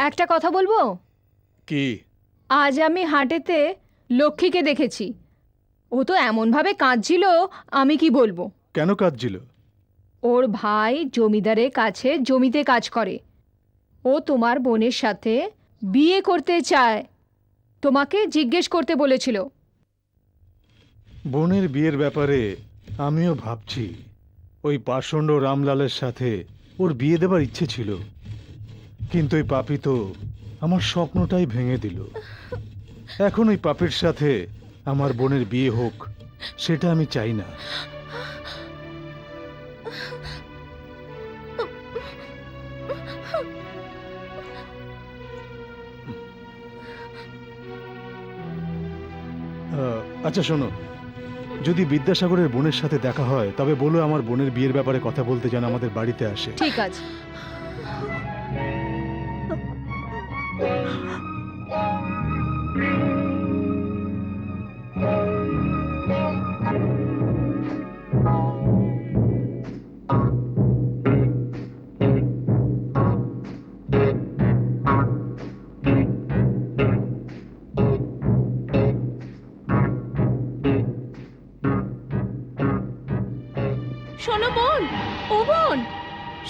একটা কথা বলবো? কি? আজ আমি হাটেতে লক্ষ্মীকে দেখেছি। ও তো এমনভাবে কাঁদছিল, আমি কি বলবো। কেন কাঁদছিল? ওর ভাই জমিদারের কাছে জমিতে কাজ করে। ও তোমার বোনের সাথে বিয়ে করতে চায়, তোমাকে জিজ্ঞেস করতে বলেছিল। বোনের বিয়ের ব্যাপারে আমিও ভাবছি। ওই পাষণ্ড রামলালের সাথে ওর বিয়ে দেবার ইচ্ছে ছিল, কিন্তু ওই পাপী তো আমার স্বপ্নটাই ভেঙে দিল। এখন ওই পাপীর সাথে আমার বোনের বিয়ে হোক, সেটা আমি চাই না। আচ্ছা শোনো, যদি বিদ্যাসাগরের বোনের সাথে দেখা হয় তবে বলো আমার বোনের বিয়ের ব্যাপারে কথা বলতে যেন আমাদের বাড়িতে আসে। ঠিক আছে।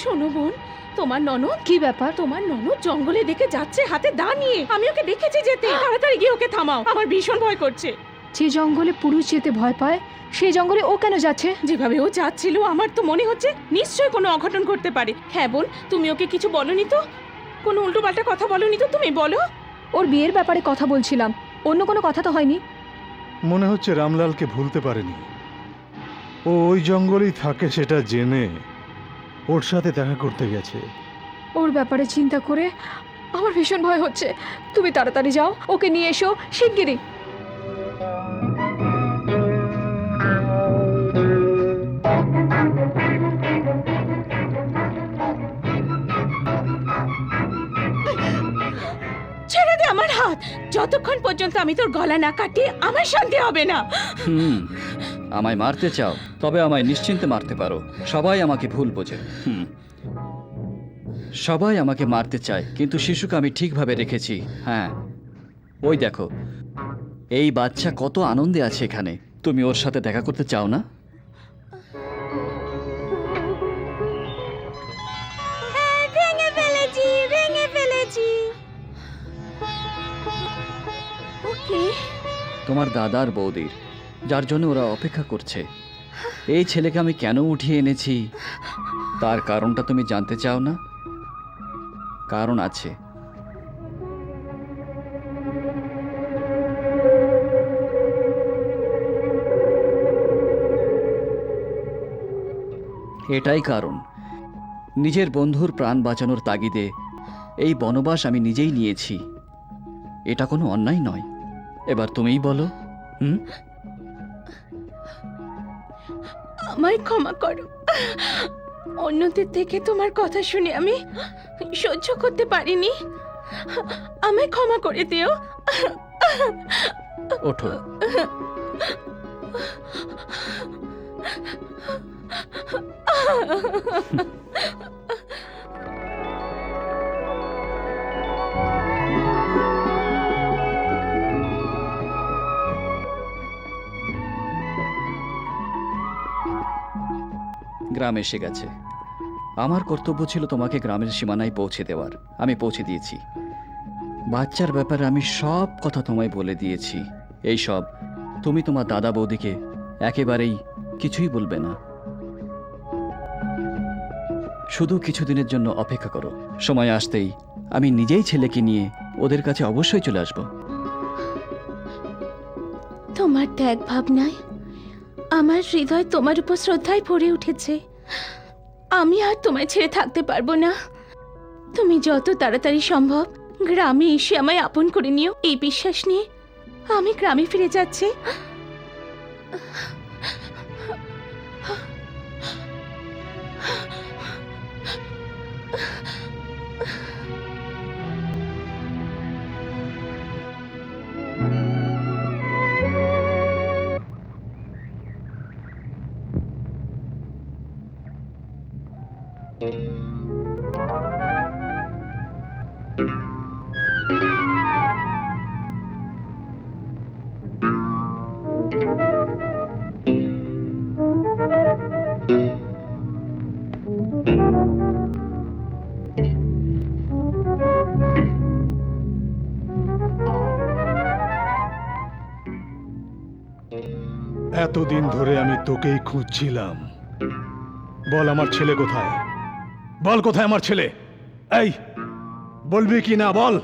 শোনো বোন, তোমার ননদ, কি ব্যাপার? তোমার ননদ জঙ্গলে দেখে যাচ্ছে হাতে দা নিয়ে। আমি ওকে দেখেছি যেতে। তাড়াতাড়ি গিয়ে ওকে থামাও, আমার ভীষণ ভয় করছে। যে জঙ্গলে পুরুষ যেতে ভয় পায় সেই জঙ্গলে ও কেন যাচ্ছে? যেভাবে ও যাচ্ছিল আমার তো মনে হচ্ছে নিশ্চয়ই কোনো অঘটন করতে পারে। হ্যাঁ বোন, তুমি ওকে কিছু বলনি তো? কোনো উল্টোপাল্টা কথা বলনি তো? তুমি বলো। ওর বিয়ের ব্যাপারে কথা বলছিলাম, অন্য কোনো কথা তো হয়নি। মনে হচ্ছে রামলালকে ভুলতে পারেনি। ও ওই জঙ্গলেই থাকে সেটা জেনে ওর সাথে দেখা করতে গেছে। ওর ব্যাপারে চিন্তা করে আমার ভীষণ ভয় হচ্ছে। তুমি তাড়াতাড়ি যাও, ওকে নিয়ে এসো শিগগিরই। ছেড়ে দে আমার হাত। যতক্ষণ পর্যন্ত আমি তোর গলা না কাটি আমার শান্তি হবে না। হুম, আমায় মারতে চাও? তবে আমায় নিশ্চিন্তে মারতে পারো। সবাই আমাকে ভুল বোঝে। সবাই আমাকে মারতে চায়, কিন্তু শিশুকে আমি ঠিকভাবে রেখেছি। হ্যাঁ, ওই দেখো, এই বাচ্চা কত আনন্দে আছে এখানে। তুমি ওর সাথে দেখা করতে চাও না? ভেঙে ফেলেছি, ভেঙে ফেলেছি। ওকে, তোমার দাদার বৌদির, যার জন্য ওরা অপেক্ষা করছে। এই ছেলেকে আমি কেন উঠিয়ে এনেছি তার কারণটা তুমি জানতে চাও না? কারণ আছে। এটাই কারণ। নিজের বন্ধুর প্রাণ বাঁচানোর তাগিদে এই বনবাস আমি নিজেই নিয়েছি। এটা কোনো অন্যায় নয়। এবার তুমিই বলো। আমায় ক্ষমা করো। অন্যদের থেকে তোমার কথা শুনে আমি সহ্য করতে পারিনি। আমায় ক্ষমা করে দিও। ওঠো। গ্রাম এসে গেছে। আমার কর্তব্য ছিল তোমাকে গ্রামের সীমানায় পৌঁছে দেওয়ার। আমি পৌঁছে দিয়েছি। বাচ্চার ব্যাপারে আমি সব কথা তোমায় বলে দিয়েছি। এই সব তুমি তোমার দাদা বৌদিকে একেবারেই কিছুই বলবে না। শুধু কিছুদিনের জন্য অপেক্ষা করো। সময় আসতেই আমি নিজেই ছেলেকে নিয়ে ওদের কাছে অবশ্যই চলে আসব। তোমার ত্যাগ ভাবনায় আমার হৃদয় তোমার উপর শ্রদ্ধায় ভরে উঠেছে। আমি আর তোমায় ছেড়ে থাকতে পারবো না। তুমি যত তাড়াতাড়ি সম্ভব গ্রামে এসে আমায় আপন করে নিও, এই বিশ্বাস নিয়ে আমি গ্রামে ফিরে যাচ্ছি। এতদিন ধরে আমি তোকেই খুঁজছিলাম। বল আমার ছেলে কোথায়? বল কোথায় আমার ছেলে? এই বলবি কি না বল?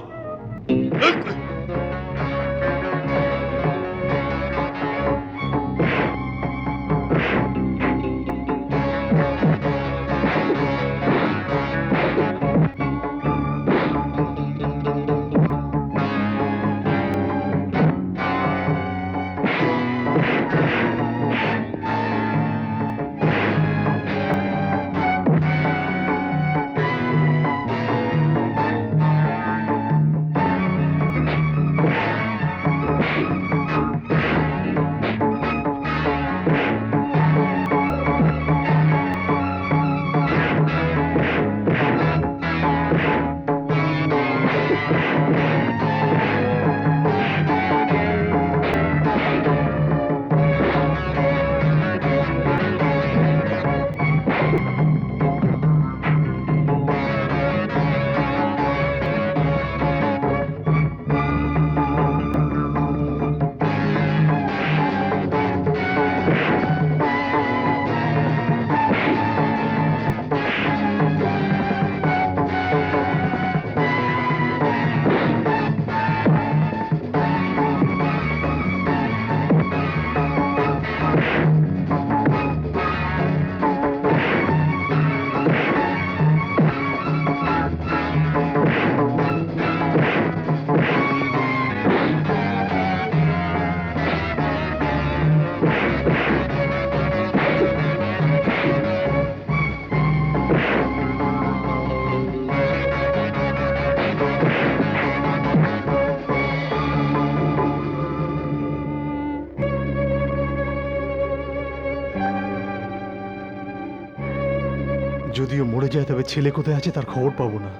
যদিও মরে যায়, তবে ছেলে কোথায় আছে তার খবর পাবো না।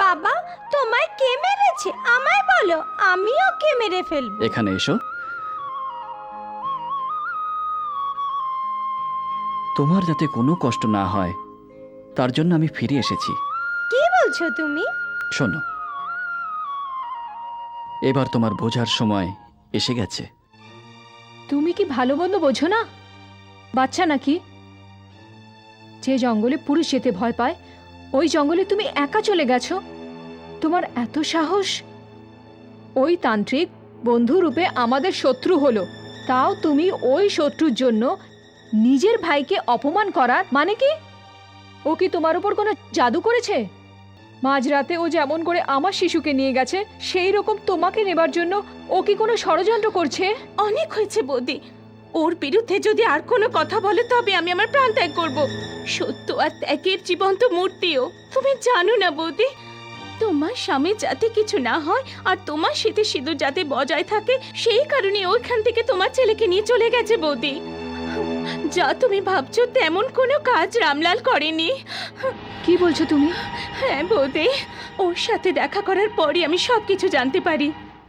বাবা, তোমায় কে মেরেছে আমায় বলো, আমি ওকে মেরে ফেলবো। এখানে এসো। তোমার যাতে কোনো কষ্ট না হয় তার জন্য আমি ফিরে এসেছি। কি বলছো তুমি? শোনো, এবার তোমার বোঝার সময় এসে গেছে। তুমি কি ভালো মন্দ বোঝো না? বাচ্চা নাকি? যে জঙ্গলে পুরুষ যেতে ভয় পায়, ওই জঙ্গলে তুমি একা চলে গেছো। তোমার এত সাহস! ওই তান্ত্রিক বন্ধু রূপে আমাদের শত্রু হলো, তাও তুমি ওই শত্রুর জন্য নিজের ভাইকে অপমান করার মানে কি? ও কি তোমার উপর কোনো জাদু করেছে? মাঝরাতে ও যেমন করে আমার শিশুকে নিয়ে গেছে, সেই রকম তোমাকে নেবার জন্য ও কি কোনো ষড়যন্ত্র করছে? অনেক হয়েছে বৌদি, ওর বিরুদ্ধে যদি আর কোনো কথা বলে তবে আমি আমার প্রাণ ত্যাগ করব। সত্য আর ত্যাগের জীবন্ত মূর্তিও। তুমি জানো না বৌদি, তোমার স্বামী যাতে কিছু না হয় আর তোমার শীতে সিঁদুর যাতে বজায় থাকে, সেই কারণে ওইখান থেকে তোমার ছেলেকে নিয়ে চলে গেছে বৌদি। যা তুমি ভাবছো তেমন কোনো কাজ রামলাল করেনি। কি বলছো তুমি? হ্যাঁ বৌদি, ওর সাথে দেখা করার পরই আমি সবকিছু জানতে পারি।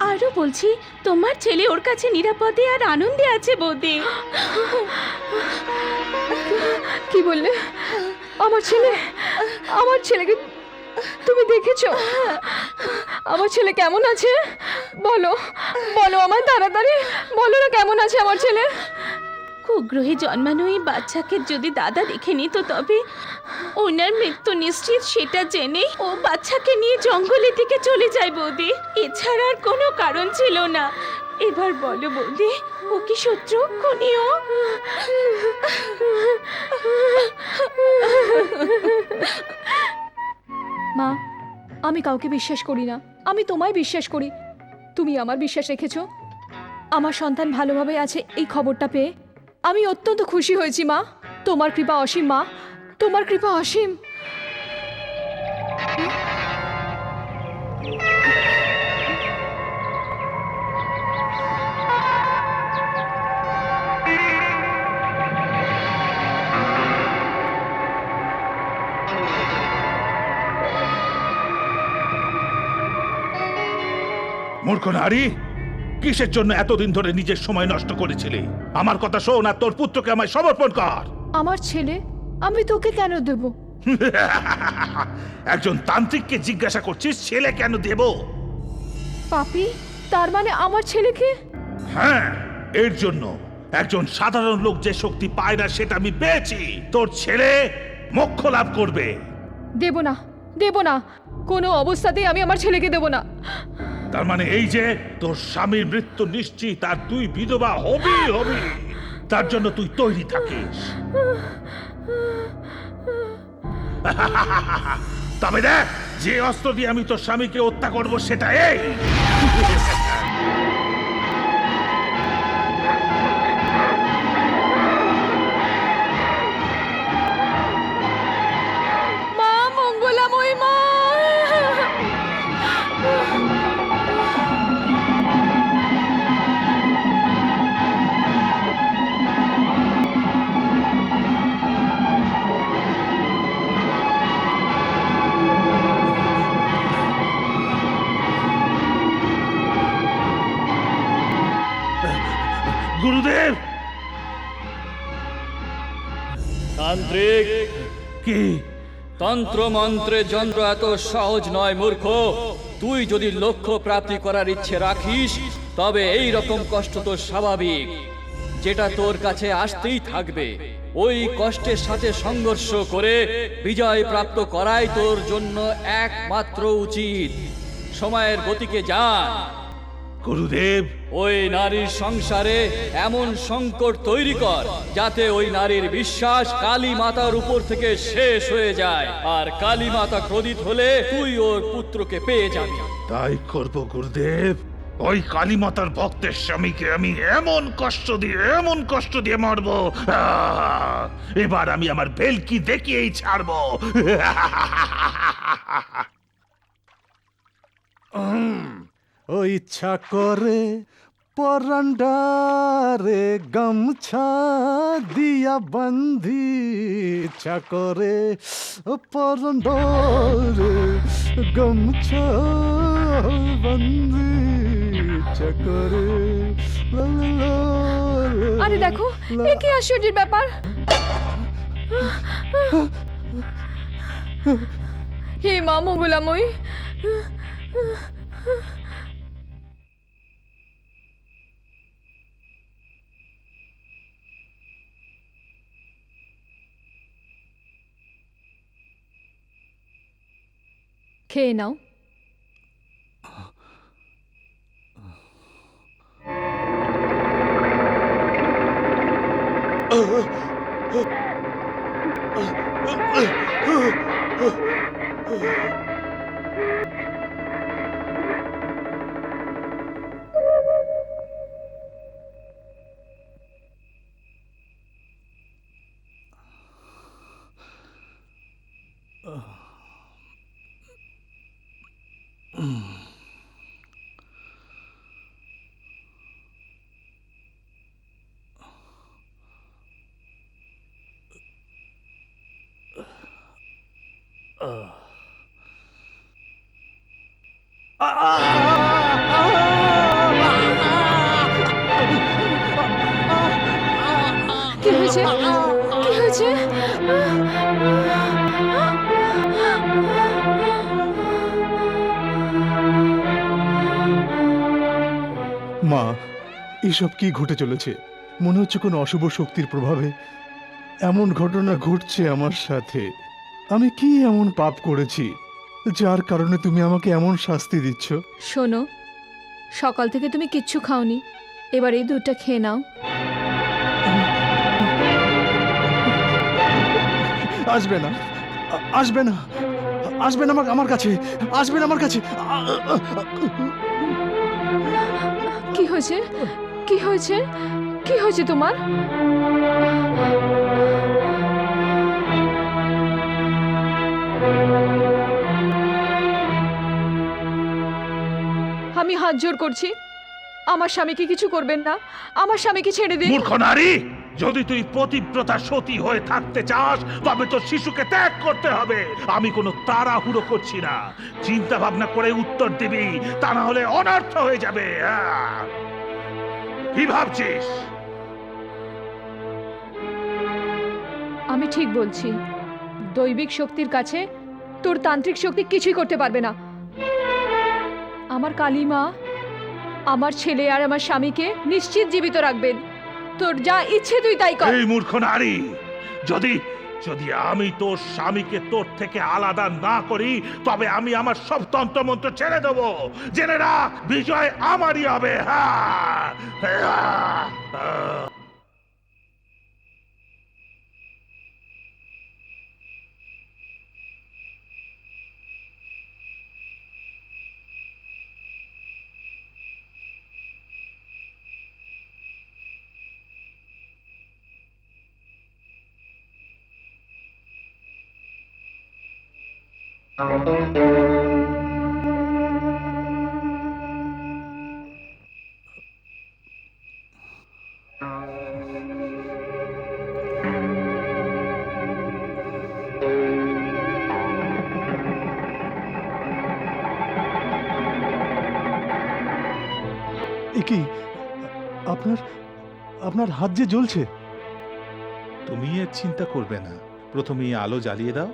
আরো বলছি, তোমার ছেলে ওর কাছে নিরাপদে আর আনন্দে আছে বৌদি। কি বললে? আমার ছেলে, আমার ছেলেকে তুমি দেখেছো? আমার ছেলে কেমন আছে? বলো বলো আমায়, তাড়াতাড়ি বলো না কেমন আছে আমার ছেলে। কুগ্রহে জন্মানো এই বাচ্চাকে যদি দাদা দেখে নিত তবে ওনার মৃত্যু নিশ্চিত সেটা জেনেই ও বাচ্চাকে নিয়ে জঙ্গলের দিকে চলে যায় বৌদি। এছাড়া আর কোনো কারণ ছিল না। এবার বলো বৌদি, ও কি শত্রু খুনিও? মা, আমি কাউকে বিশ্বাস করি না, আমি তোমায় বিশ্বাস করি। তুমি আমার বিশ্বাস রেখেছো। আমার সন্তান ভালোভাবে আছে এই খবরটা পেয়ে আমি অত্যন্ত খুশি হয়েছি মা। তোমার কৃপা অসীম মা, তোমার কৃপা অসীম। মূর্খ নারী, কিসের জন্য এতদিন ধরে নিজের সময় নষ্ট করেছিলি? আমার কথা শোন আর তোর পুত্রকে আমায় সমর্পণ কর। আমার ছেলে আমি তোকে কেন দেব? একজন তান্ত্রিককে জিজ্ঞাসা করছিস ছেলে কেন দেব? পাপি, তার মানে আমার ছেলেকে? হ্যাঁ, এর জন্য একজন সাধারণ লোক যে শক্তি পায় না সেটা আমি পেয়েছি। তোর ছেলে মোক্ষ লাভ করবে। দেব না, দেব না, কোনো অবস্থাতেই আমি আমার ছেলেকে দেব না। তার মানে এই যে তোর স্বামীর মৃত্যু নিশ্চিত আর তুই বিধবা হবি হবি, তার জন্য তুই তৈরি থাকিস। তবে দেখ, যে অস্ত্র দিয়ে আমি তোর স্বামীকে হত্যা করব সেটা এই। মা, মঙ্গলাময়ী মা। গুরুদেব। তান্ত্রিক, কি? তন্ত্র মন্ত্রে যন্ত্র এত সহজ নয় মূর্খ। তুই যদি লক্ষ্য প্রাপ্তি করার ইচ্ছে রাখিস তবে এই রকম কষ্ট তো স্বাভাবিক, যেটা তোর কাছে আসতেই থাকবে। ওই কষ্টের সাথে সংঘর্ষ করে বিজয় প্রাপ্ত করাই তোর জন্য একমাত্র উচিত। সময়ের গতিকে জান। গুরুদেব, ওই নারীর সংসারে এমন সংকট তৈরি কর যাতে ওই নারীর বিশ্বাস কালী মাতার উপর থেকে শেষ হয়ে যায়, আর কালী মাতা ক্রোধিত হলে তুই ওর পুত্রকে পেয়ে যাবি। তাই করব গুরুদেব। ওই কালীমাতার ভক্তের স্বামীকে আমি এমন কষ্ট দিয়ে মারবো, এবার আমি আমার ভেলকি দেখিয়েই ছাড়বো। ও ইচ্ছা করে পরান্ডারে গামছা দিয়া বন্ধি, ইচ্ছা করে পরান্ডারে গামছা বন্ধি, ইচ্ছা করে লা লা লা লা। আরে দেখো, এ কি আশ্চর্যের ব্যাপার! হে মা মঙ্গলাময়ী, খেয়ে নাও। কি হয়েছে? কি হয়েছে? মা, এসব কি ঘটে চলেছে? মনে হচ্ছে কোনো অশুভ শক্তির প্রভাবে এমন ঘটনা ঘটছে আমার সাথে। আমি কি এমন পাপ করেছি যার কারণে তুমি আমাকে এমন শাস্তি দিচ্ছ? শোনো, সকাল থেকে তুমি কিচ্ছু খাওনি, এবার এই দুধটা খেয়ে নাও। আসবে না, আসবে না, আসবে না আমার কাছে, আসবে না আমার কাছে। কি হয়েছে? কি হয়েছে? কি হয়েছে তোমার? আমি হাত জোর করছি, আমার স্বামীকে কিছু করবেন না, আমার স্বামীকে ছেড়ে দিন। মূর্খ নারী, যদি তুই পতিব্রতা সতী হয়ে থাকতে চাস তবে তোর শিশুকে ত্যাগ করতে হবে। আমি কোনো তাড়াহুড়ো করছি না, চিন্তা ভাবনা করে উত্তর দিবি, তা না হলে অনর্থ হয়ে যাবে। কি ভাবছিস? আমি ঠিক বলছি, দৈবিক শক্তির কাছে তোর তান্ত্রিক শক্তি কিছুই করতে পারবে না। আমার কালীমা আমার ছেলে আর আমার স্বামীকে নিশ্চিত জীবিত রাখবেন। তোর যা ইচ্ছে তুই তাই কর। এই মূর্খ নারী, যদি যদি আমি তোর স্বামীকে তোর থেকে আলাদা না করি তবে আমি আমার সব তন্ত্রমন্ত্র ছেড়ে দেবো। জেনে রাখ, বিজয় আমারই হবে। এ কি, আপনার আপনার হাত যে জ্বলছে। তুমি এর চিন্তা করবে না, প্রথমে এই আলো জ্বালিয়ে দাও।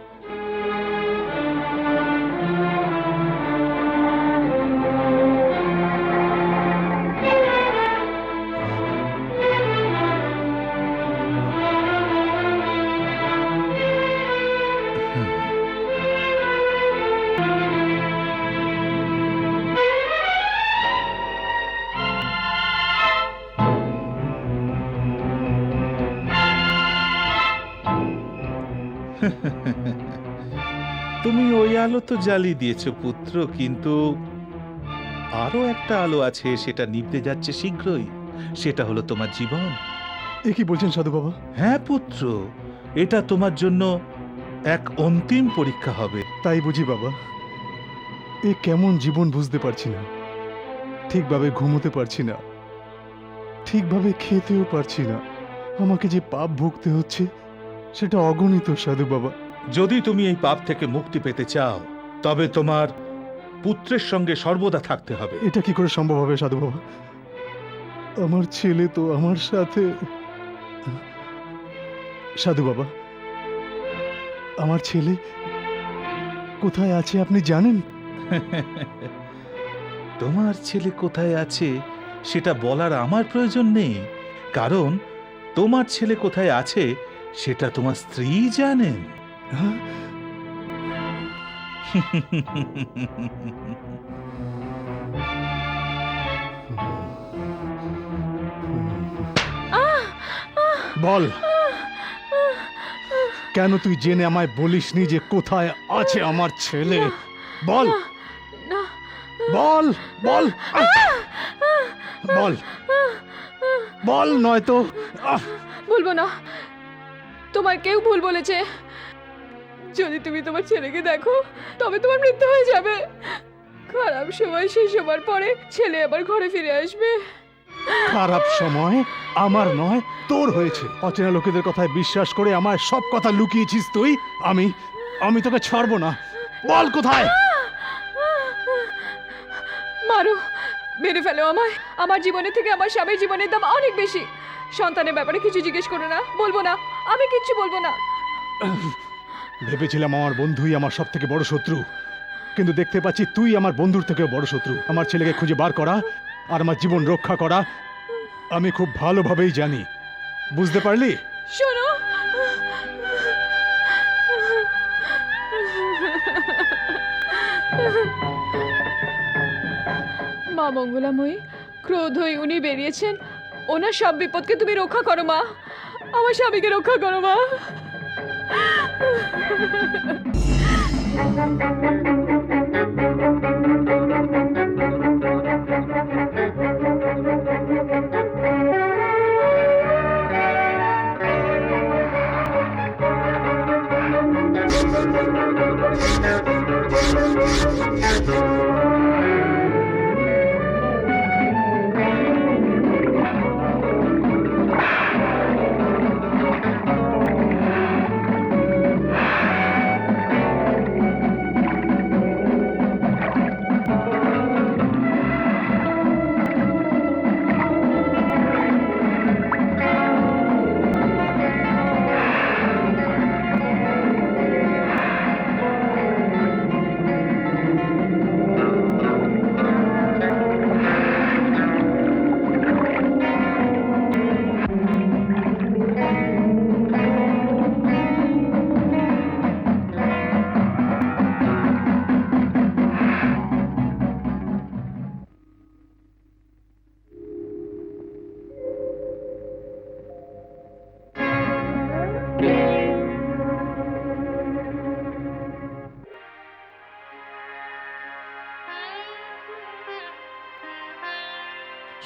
তুমি ওই আলো তো জ্বালিয়ে দিয়েছো পুত্র, কিন্তু আরো একটা আলো আছে, সেটা নিভতে যাচ্ছে শীঘ্রই। সেটা হলো তোমার জীবন। এ কি বলছেন সাধু বাবা? হ্যাঁ পুত্র, এটা তোমার জন্য এক অন্তিম পরীক্ষা হবে। তাই বুঝি বাবা? এ কেমন জীবন বুঝতে পারছি না। ঠিকভাবে ঘুমোতে পারছি না, ঠিকভাবে খেতেও পারছি না। আমাকে যে পাপ ভুগতে হচ্ছে সেটা অগণিত সাধু বাবা। যদি তুমি এই পাপ থেকে মুক্তি পেতে চাও, তবে তোমার পুত্রের সঙ্গে সর্বদা থাকতে হবে। এটা কি করে সম্ভব হবে সাধু বাবা? আমার ছেলে তো আমার সাথে। সাধু বাবা, আমার ছেলে কোথায় আছে আপনি জানেন? তোমার ছেলে কোথায় আছে সেটা বলার আমার প্রয়োজন নেই, কারণ তোমার ছেলে কোথায় আছে সেটা তোমার স্ত্রী জানেন। হ্যাঁ? বল, কেন তুই জেনে আমায় বলিসনি যে কোথায় আছে আমার ছেলে? বল না বল বল বল বল, নয়তো বলবো না। তোমার কেউ ভুল বলেছে। যদি তুমি তোমার ছেলেকে দেখো তবে তোমার মৃত্যু হয়ে যাবে। খারাপ সময় শেষ হবার পরে ছেলে আবার ঘরে ফিরে আসবে। খারাপ সময় আমার নয়, তোর হয়েছে। অচেনা লোকেদের কথায় বিশ্বাস করে আমায় সব কথা লুকিয়েছিস তুই। আমি তোকে ছাড়বো না। বল কোথায়? মারো, মেরে ফেলো আমায়। আমার জীবনের থেকে আমার স্বামীর জীবনের দাম অনেক বেশি। সন্তানের ব্যাপারে কিছু জিজ্ঞেস করো না। বলবো না, আমি কিচ্ছু বলবো না। ভেবেছিলাম আমার বন্ধুই আমার সব থেকে বড় শত্রু, কিন্তু দেখতে পাচ্ছি তুই আমার বন্ধুর থেকেও বড় শত্রু। আমার ছেলেকে খুঁজে বার করা আর আমার জীবন রক্ষা করা আমি খুব ভালোভাবেই জানি। বুঝতে পারলি? শোনো, মা মঙ্গলাময়ী, ক্রোধই উনি বেরিয়েছেন। ওনার সব বিপদকে তুমি রক্ষা করো মা। আমার স্বামীকে রক্ষা করো মা।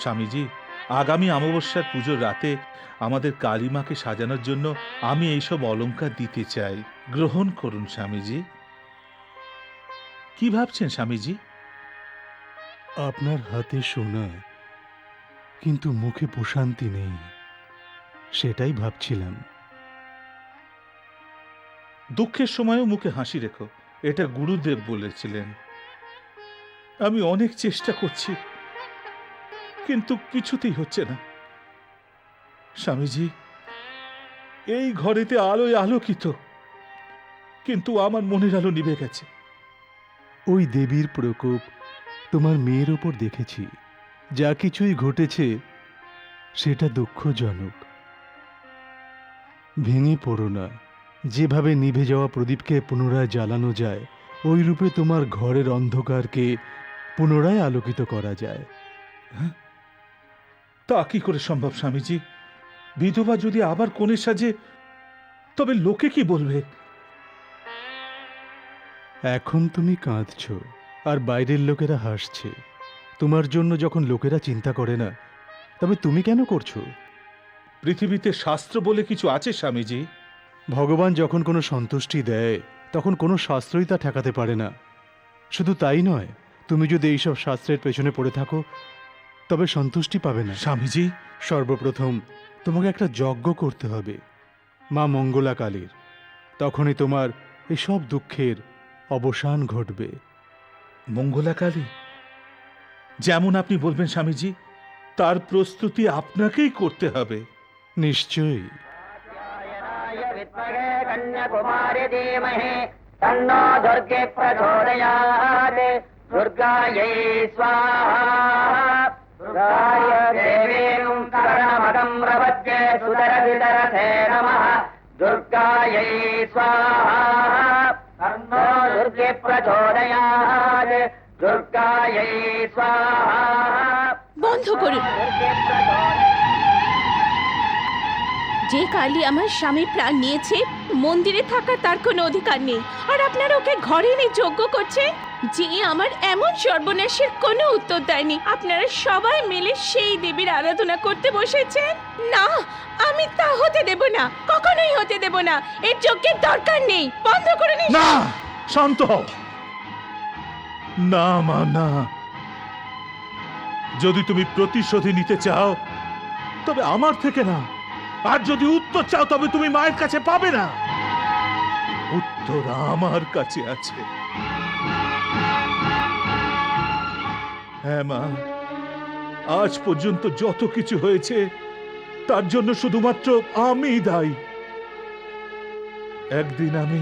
স্বামীজি, আগামী অমাবস্যার পুজোর রাতে আমাদের কালীমাকে সাজানোর জন্য আমি এইসব অলংকার দিতে চাই। গ্রহণ করুন স্বামীজি। কি ভাবছেন স্বামীজি? আপনার হাতে সোনা, কিন্তু মুখে প্রশান্তি নেই, সেটাই ভাবছিলাম। দুঃখের সময়ও মুখে হাসি রেখো, এটা গুরুদেব বলেছিলেন। আমি অনেক চেষ্টা করছি, কিন্তু কিছুতেই হচ্ছে না। স্বামীজি, এই ঘরেতে আলোয় আলোকিত, কিন্তু আমার মনের আলো নিভে গেছে। ওই দেবীর প্রকোপ তোমার মেয়ের ওপর দেখেছি। যা কিছুই ঘটেছে সেটা দুঃখজনক। ভেঙে পড়ো না। যেভাবে নিভে যাওয়া প্রদীপকে পুনরায় জ্বালানো যায়, ওই রূপে তোমার ঘরের অন্ধকারকে পুনরায় আলোকিত করা যায়। তা কি করে সম্ভব স্বামীজি? বিধবা যদি আবার কোণে সাজে, তবে লোকে কি বলবে? এখন তুমি কাঁদছ আর বাইরের লোকেরা হাসছে। তোমার জন্য যখন লোকেরা চিন্তা করে না, তবে তুমি কেন করছো? পৃথিবীতে শাস্ত্র বলে কিছু আছে স্বামীজি? ভগবান যখন কোনো সন্তুষ্টি দেয়, তখন কোনো শাস্ত্রই তা ঠেকাতে পারে না। শুধু তাই নয়, তুমি যদি এইসব শাস্ত্রের পেছনে পড়ে থাকো, তবে সন্তুষ্টি পাবে না। স্বামীজি, সর্বপ্রথম তোমাকে একটা যজ্ঞ করতে হবে মা মঙ্গলা কালীর। তখনই তোমার এসব দুঃখের অবসান ঘটবে। মঙ্গলাকালী, যেমন আপনি বলবেন স্বামীজি, তার প্রস্তুতি আপনাকেই করতে হবে। নিশ্চয়ই। কন্যাকুমারী ধীমহি তন্নো দুর্গে প্রচোদয়াৎ। দুর্গাयै স্বাহা। দুর্গায় দেবীং শরণমহং প্রপদ্যে সুতরবিতরসে নমঃ। দুর্গাयै স্বাহা। তন্নো দুর্গে প্রচোদয়াৎ। দুর্গাयै স্বাহা। বন্ধ করুন। যে কালী আমার স্বামীর প্রাণ নিয়েছে, মন্দিরে থাকার তার কোনো অধিকার নেই। আর আপনারা ওকে ঘরে এনে যজ্ঞ করছেন, যে আমার এমন সর্বনাশের কোনো উত্তর দেয়নি। আপনারা সবাই মিলে সেই দেবীর আরাধনা করতে বসেছেন। না, আমি তা হতে দেব না, কখনোই হতে দেব না। এর যজ্ঞের দরকার নেই। বন্ধ করুন। না, শান্ত হও। না মা, না। যদি তুমি প্রতিশোধী নিতে চাও, তবে আমার থেকে না। আর যদি উত্তর চাও, তবে তুমি মায়ের কাছে পাবে না। উত্তর আমার কাছে আছে। হ্যাঁ মা, আজ পর্যন্ত যত কিছু হয়েছে, তার জন্য শুধুমাত্র আমি দায়ী। একদিন আমি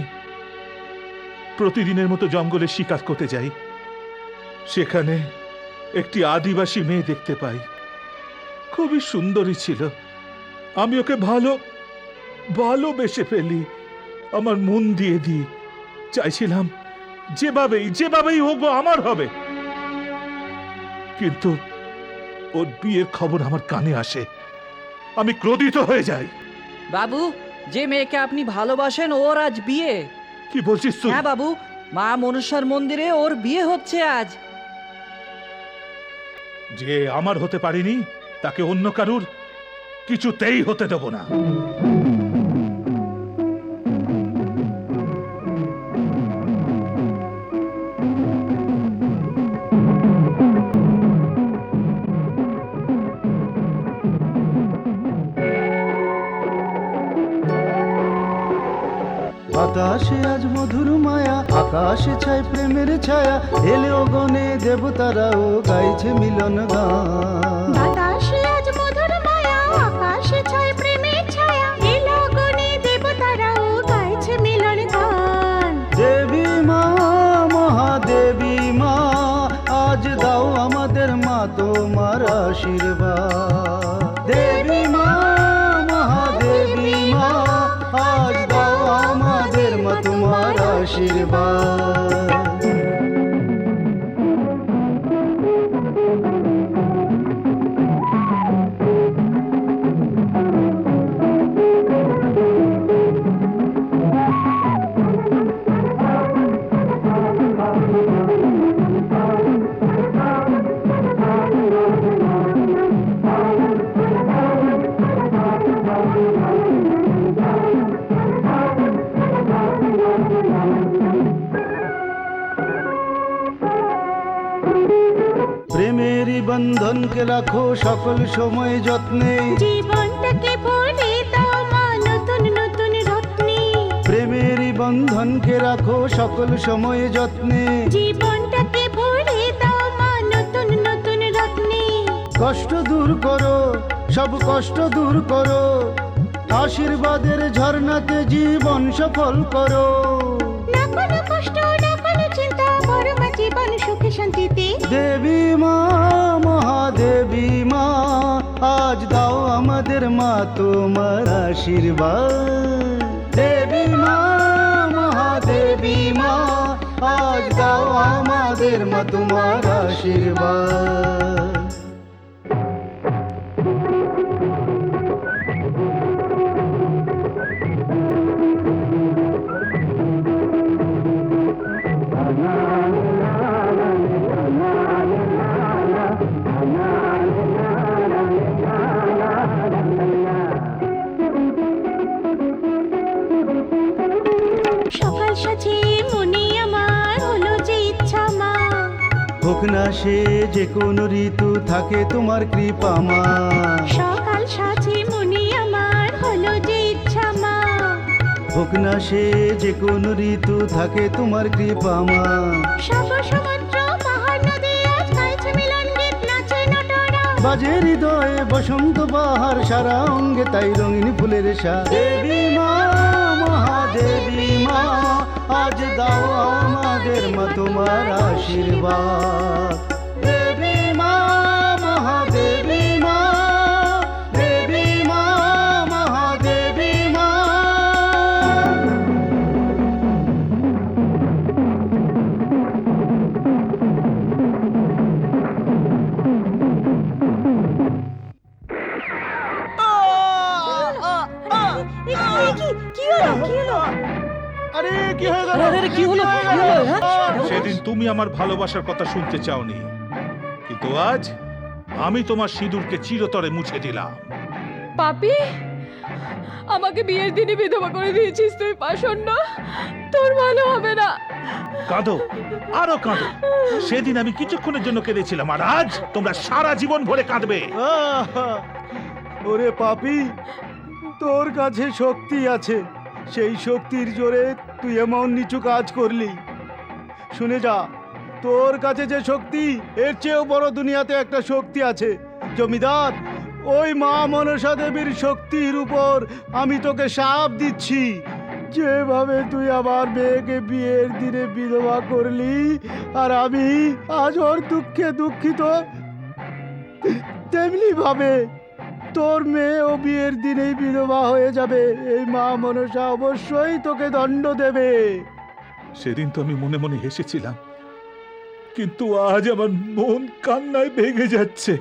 প্রতিদিনের মতো জঙ্গলে শিকার করতে যাই। সেখানে একটি আদিবাসী মেয়ে দেখতে পাই। খুবই সুন্দরী ছিল। আমি ওকে ভালোবেসে ফেলি। আমার মন দিয়ে দিই। চাইছিলাম যেভাবেই হোক ও আমার হবে। কিন্তু ওর বিয়ের খবর আমার কানে আসে। আমি ক্রোধিত হয়ে যাই। বাবু, যে মেয়েকে আপনি ভালোবাসেন ওর আজ বিয়ে। কি বলছিস তুই? হ্যাঁ বাবু, মা মনসার মন্দিরে ওর বিয়ে হচ্ছে আজ। যে আমার হতে পারিনি, তাকে অন্য কারুর কিছুতেই হতে দেব না। বাতাসে আজ মধুর মায়া, আকাশে ছায় প্রেমের ছায়া। এলেও গনে দেবতারাও গাইছে মিলন গান। বাতাসে আজ মধুর মায়া, আকাশে ছায় প্রেমের ছায়া। এলো গনে দেবতারাও গাইছে মিলন গান। দেবী মা, মহাদেবী মা, আজ দাও আমাদের মা তোমার আশীর্বাদ। দেবী মা, মহাদেবী মা, আজ দাও আমাদের মা তোমার আশীর্বাদ। প্রেমেরই বন্ধনকে রাখো সকল সময় যত্নে। জীবনটাকে ভরে দাও মা নতুন নতুন রত্নে। প্রেমেরই বন্ধনকে রাখো সকল সময় যত্নে। জীবনটাকে ভরে দাও মা নতুন নতুন রত্নে। কষ্ট দূর করো, সব কষ্ট দূর করো। আশীর্বাদের ঝর্ণাতে জীবন সফল করো। না কোনো কষ্ট, না কোনো চিন্তা, বড় মা জীবন সুখে শান্তিতে। দেবী মা, মহাদেবী মা, আজ দাও আমাদের মা তোমার আশীর্বাদ। দেবী মা, মহাদেবী মা, আজ দাও আমাদের মা তোমার আশীর্বাদ। সাজিয়ে মনে আমার হলো যে ইচ্ছা মা। হোক না সে যে কোনো ঋতু থাকে তোমার কৃপা মা। সকাল সাজে মনে আমার হলো যে ইচ্ছা মা। হোক না সে যে কোনো ঋতু থাকে তোমার কৃপা মা। সাগর সমুদ্র পাহাড় নদী আজ গাইছে মিলন গীত নাচে নটরা। বাজে হৃদয়ে বসন্ত বাহার সারা অঙ্গে তাই রঙিন ফুলের সাজ। দেবী মা মহাদেবী মা আজ দাও আমাদের মা তোমার আশীর্বাদ। দেবী মা মহাদেবী মা, দেবী মা মহাদেবী মা। আরে কি হয়ে গেল? কি হলো সেদিন তুমি আমার ভালোবাসার কথা শুনতে চাওনি, কিন্তু আজ আমি তোমার সিঁদুরকে চিরতরে মুছে দিলাম। পাপি, আমাকে বিয়ের দিনই বিধবা করে দিয়েছিস তুই পাষণ্ড। তোর ভালো হবে না। কাঁদো, আরো কাঁদো। সেদিন আমি কিছুক্ষণের জন্য কেঁদেছিলাম, আর আজ তোমরা সারা জীবন ভরে কাঁদবে। আহা! ওরে পাপী, তোর কাছে শক্তি আছে, সেই শক্তির জোরে তুই এমন নিচু কাজ করলি। শুনে যা, তোর কাছে যে শক্তি এর চেয়েও বড় দুনিয়াতে একটা শক্তি আছে। জমিদার, ওই মা মনসা দেবীর শক্তির উপর আমি তোকে শাপ দিচ্ছি, যেভাবে তুই আমার মেয়েকে বিয়ের দিনে বিধবা করলি আর আমি আজ ওর দুঃখে দুঃখিত, তেমনি ভাবে তোর মেয়ে ও বিয়ের দিনেই বিধবা হয়ে যাবে। এই মা মনসা অবশ্যই তোকে দণ্ড দেবে। সেদিন তো আমি মনে মনে হেসেছিলাম, কিন্তু আজ আমার মন কান্নায় ভেঙে যাচ্ছে।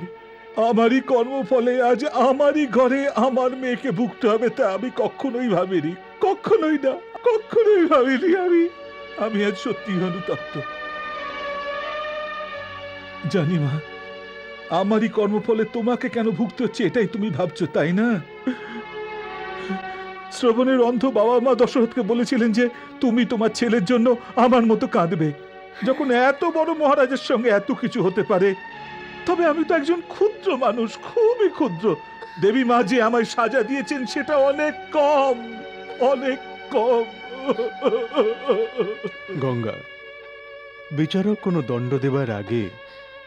আমারই কর্মফলে আজ আমারই ঘরে আমার মেয়েকে ভুগতে হবে, তা আমি কখনোই ভাবিনি, কখনোই না, কখনোই ভাবিনি। আমি আজ সত্যি অনুতপ্ত। জানি মা, আমারই কর্মফলে তোমাকে কেন ভুগতে হচ্ছে এটাই তুমি ভাবছো, তাই না? শ্রবণের অন্ধ বাবা মা দশরথকে বলেছিলেন যে তুমি তোমার ছেলের জন্য আমার মতো কাঁদবে। যখন এত বড় মহারাজের সঙ্গে এত কিছু হতে পারে, তবে আমি তো একজন ক্ষুদ্র মানুষ, খুবই ক্ষুদ্র। দেবী মা যে আমায় সাজা দিয়েছেন সেটা অনেক কম, অনেক কম। গঙ্গা, বিচারক কোনো দণ্ড দেবার আগে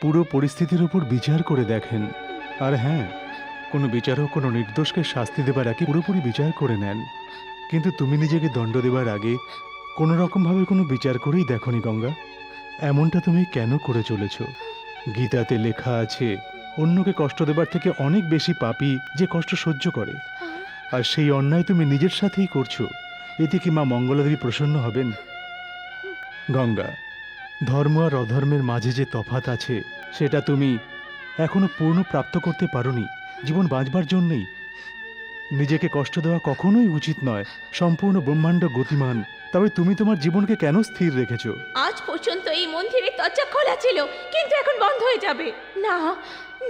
পুরো পরিস্থিতির উপর বিচার করে দেখেন। আর হ্যাঁ, কোনো বিচারক কোনো নির্দোষকে শাস্তি দেবার আগে পুরোপুরি বিচার করে নেন। কিন্তু তুমি নিজেকে দণ্ড দেবার আগে কোনো রকমভাবে কোনো বিচার করেই দেখনি গঙ্গা। এমনটা তুমি কেন করে চলেছ? গীতাতে লেখা আছে, অন্যকে কষ্ট দেবার থেকে অনেক বেশি পাপী যে কষ্ট সহ্য করে। আর সেই অন্যায় তুমি নিজের সাথেই করছো। এতে কি মা মঙ্গলাদেবী প্রসন্ন হবেন? গঙ্গা, ধর্ম আর অধর্মের মাঝে যে তফাৎ আছে সেটা তুমি এখনো পূর্ণ প্রাপ্ত করতে পারোনি। জীবন বাঁচবার জন্যেই নিজেকে কষ্ট দেওয়া কখনোই উচিত নয়। সম্পূর্ণ ব্রহ্মাণ্ড গতিমান, তবে তুমি তোমার জীবনকে কেন স্থির রেখেছো? আজ পর্যন্ত এই মন্দিরের দরজা খোলা ছিল, কিন্তু এখন বন্ধ হয়ে যাবে। না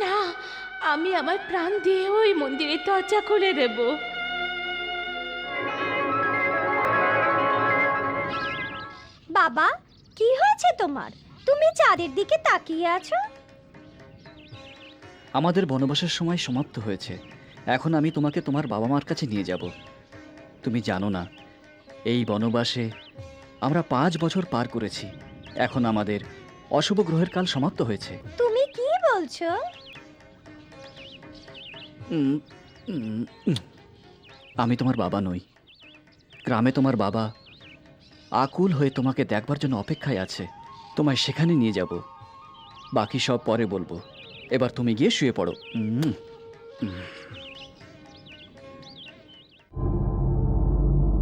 না, আমি আমার প্রাণ দিয়ে ওই মন্দিরের দরজা খুলে দেব। বাবা, কি হয়েছে তোমার? তুমি চাঁদের দিকে তাকিয়ে আছো। আমাদের বনবাসের সময় সমাপ্ত হয়েছে। এখন আমি তোমাকে তোমার বাবা মার কাছে নিয়ে যাব। তুমি জানো না, এই বনবাসে আমরা 5 বছর পার করেছি। এখন আমাদের অশুভ গ্রহের কাল সমাপ্ত হয়েছে। তুমি কি বলছো? আমি তোমার বাবা নই। গ্রামে তোমার বাবা আকুল হয়ে তোমাকে দেখবার জন্য অপেক্ষায় আছে। তোমায় সেখানে নিয়ে যাব। বাকি সব পরে বলবো। এবার তুমি গিয়ে শুয়ে পড়ো।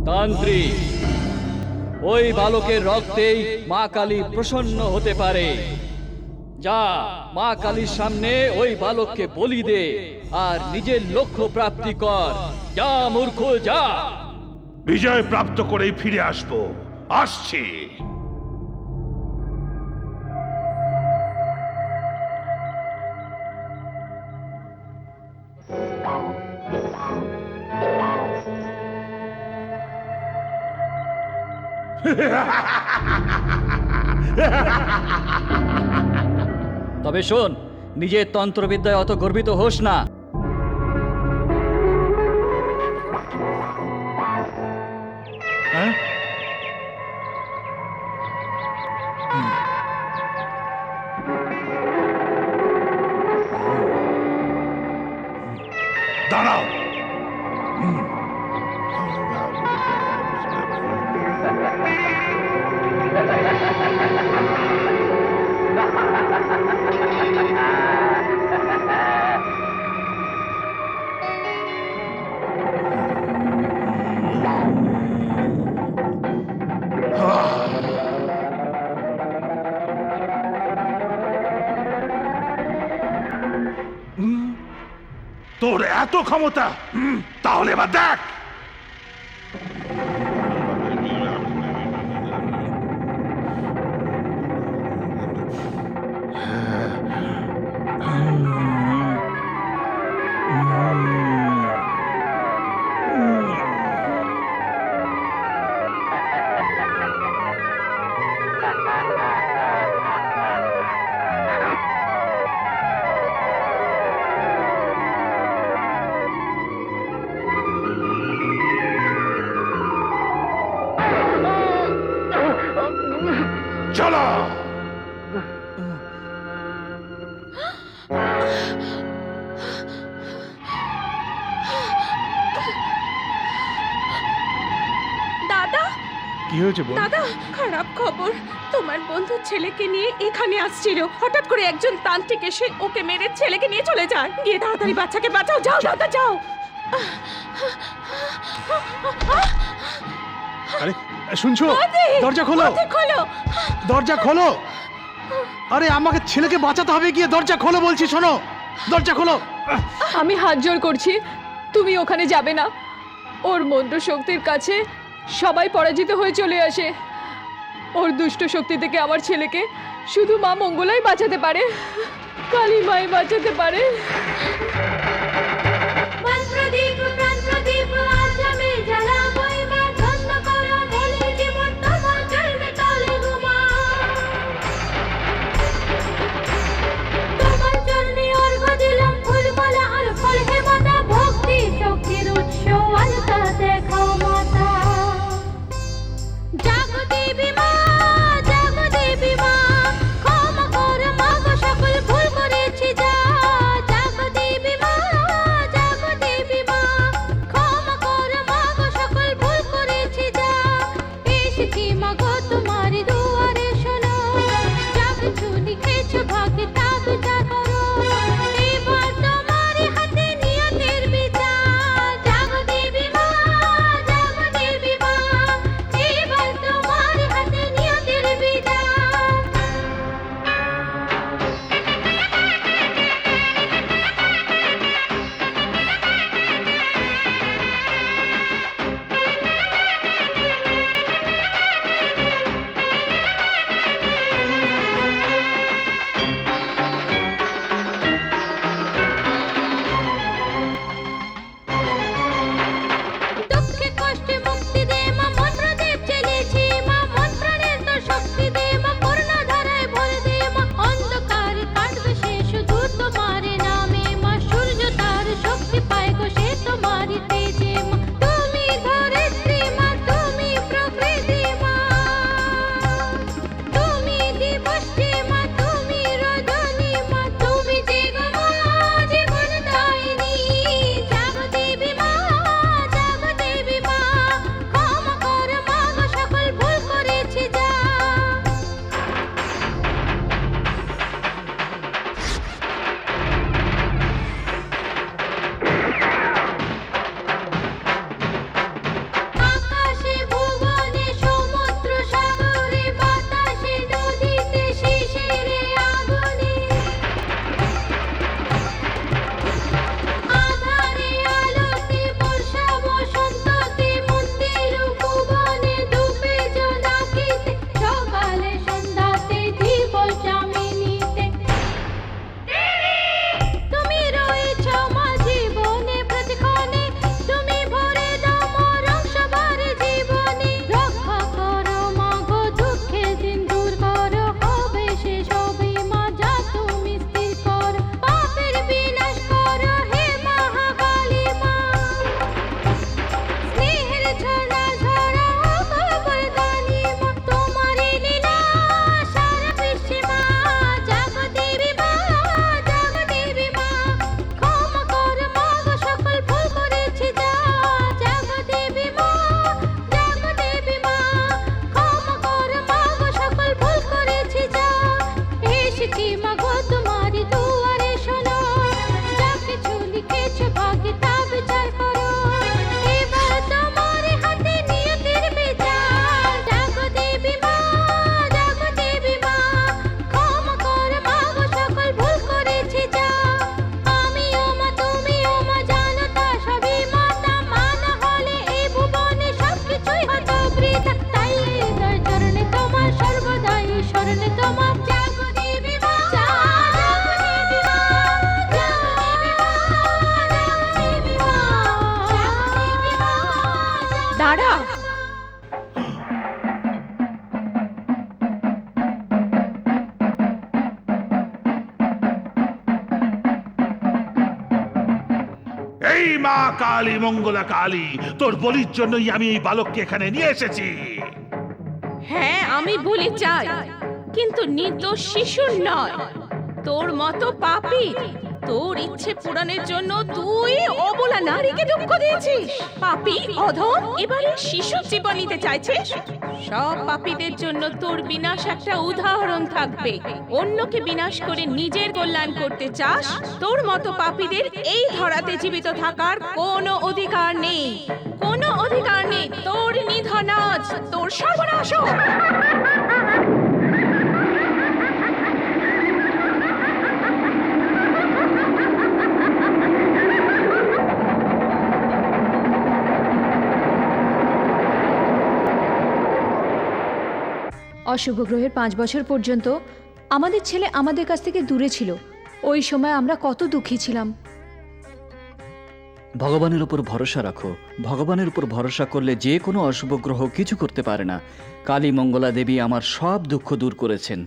তান্ত্রিক, ওই বালকের রক্তেই মা কালী প্রসন্ন হতে পারে। যা, মা কালীর সামনে ওই বালককে বলি দে আর নিজের লক্ষ্য প্রাপ্তি কর। যা মূর্খ, যা। বিজয় প্রাপ্ত করেই ফিরে আসবো। আসছি। তবে শোন, নিজের তন্ত্রবিদ্যায় অত গর্বিত হোস না। হ্যাঁ? দাঁড়াও। তোর এত ক্ষমতা? তাহলে এবার দেখ। চলো। দাদা, কি হয়েছে বোন? দাদা, খারাপ খবর। তোমার বন্ধুর ছেলেকে নিয়ে এখানে আসছিল, হঠাৎ করে একজন তান্ত্রিক এসে ওকে মেরে ছেলেকে নিয়ে চলে যায়। গিয়ে তাড়াতাড়ি বাচ্চাকে বাঁচাও, যাও দাদা যাও। আরে শুনছো? বৌদি! দরজা খোলো, বৌদি, খোলো। দরজা খোলো। আরে আমাকে ছেলেকে বাঁচাতে হবে, গিয়ে দরজা খোলো বলছি, শোনো, দরজা খোলো। আমি হাত জোড় করছি, তুমি ওখানে যাবে না। ওর মন্ত্র শক্তির কাছে সবাই পরাজিত হয়ে চলে আসে। ওর দুষ্ট শক্তি থেকে আমার ছেলেকে শুধু মা মঙ্গলাই বাঁচাতে পারে, কালী মাই বাঁচাতে পারে। সকল ভুল করেছি যা, জাগো দেবী মা। মা কালী, মঙ্গলা কালী, তোর বলির জন্যই আমি এই বালককে এখানে নিয়ে এসেছি। হ্যাঁ, আমি বলি চাই, কিন্তু নির্দোষ শিশুর নয়। তোর মতো পাপী, তোর ইচ্ছে পূরণের জন্য তুই অবলা নারীকে দুঃখ দিয়েছিস। পাপী, অধম, এবারে শিশুর জীবন নিতে চাইছিস। সব পাপীদের জন্য তোর বিনাশ একটা উদাহরণ থাকবে। অন্যকে বিনাশ করে নিজের কল্যাণ করতে চাস, তোর মতো পাপীদের এই ধরাতে জীবিত থাকার কোনো অধিকার নেই, কোনো অধিকার নেই। তোর নিধন আজ, তোর সর্বনাশ হোক। অশুভ গ্রহের 5 বছর পর্যন্ত আমাদের ছেলে আমাদের কাছ থেকে দূরে ছিল। ওই সময় আমরা কত দুঃখী ছিলাম। ভগবানের উপর ভরসা রাখো। ভগবানের উপর ভরসা করলে যে কোনো অশুভ গ্রহ কিছু করতে পারে না। কালী মঙ্গলা দেবী আমার সব দুঃখ দূর করেছেন।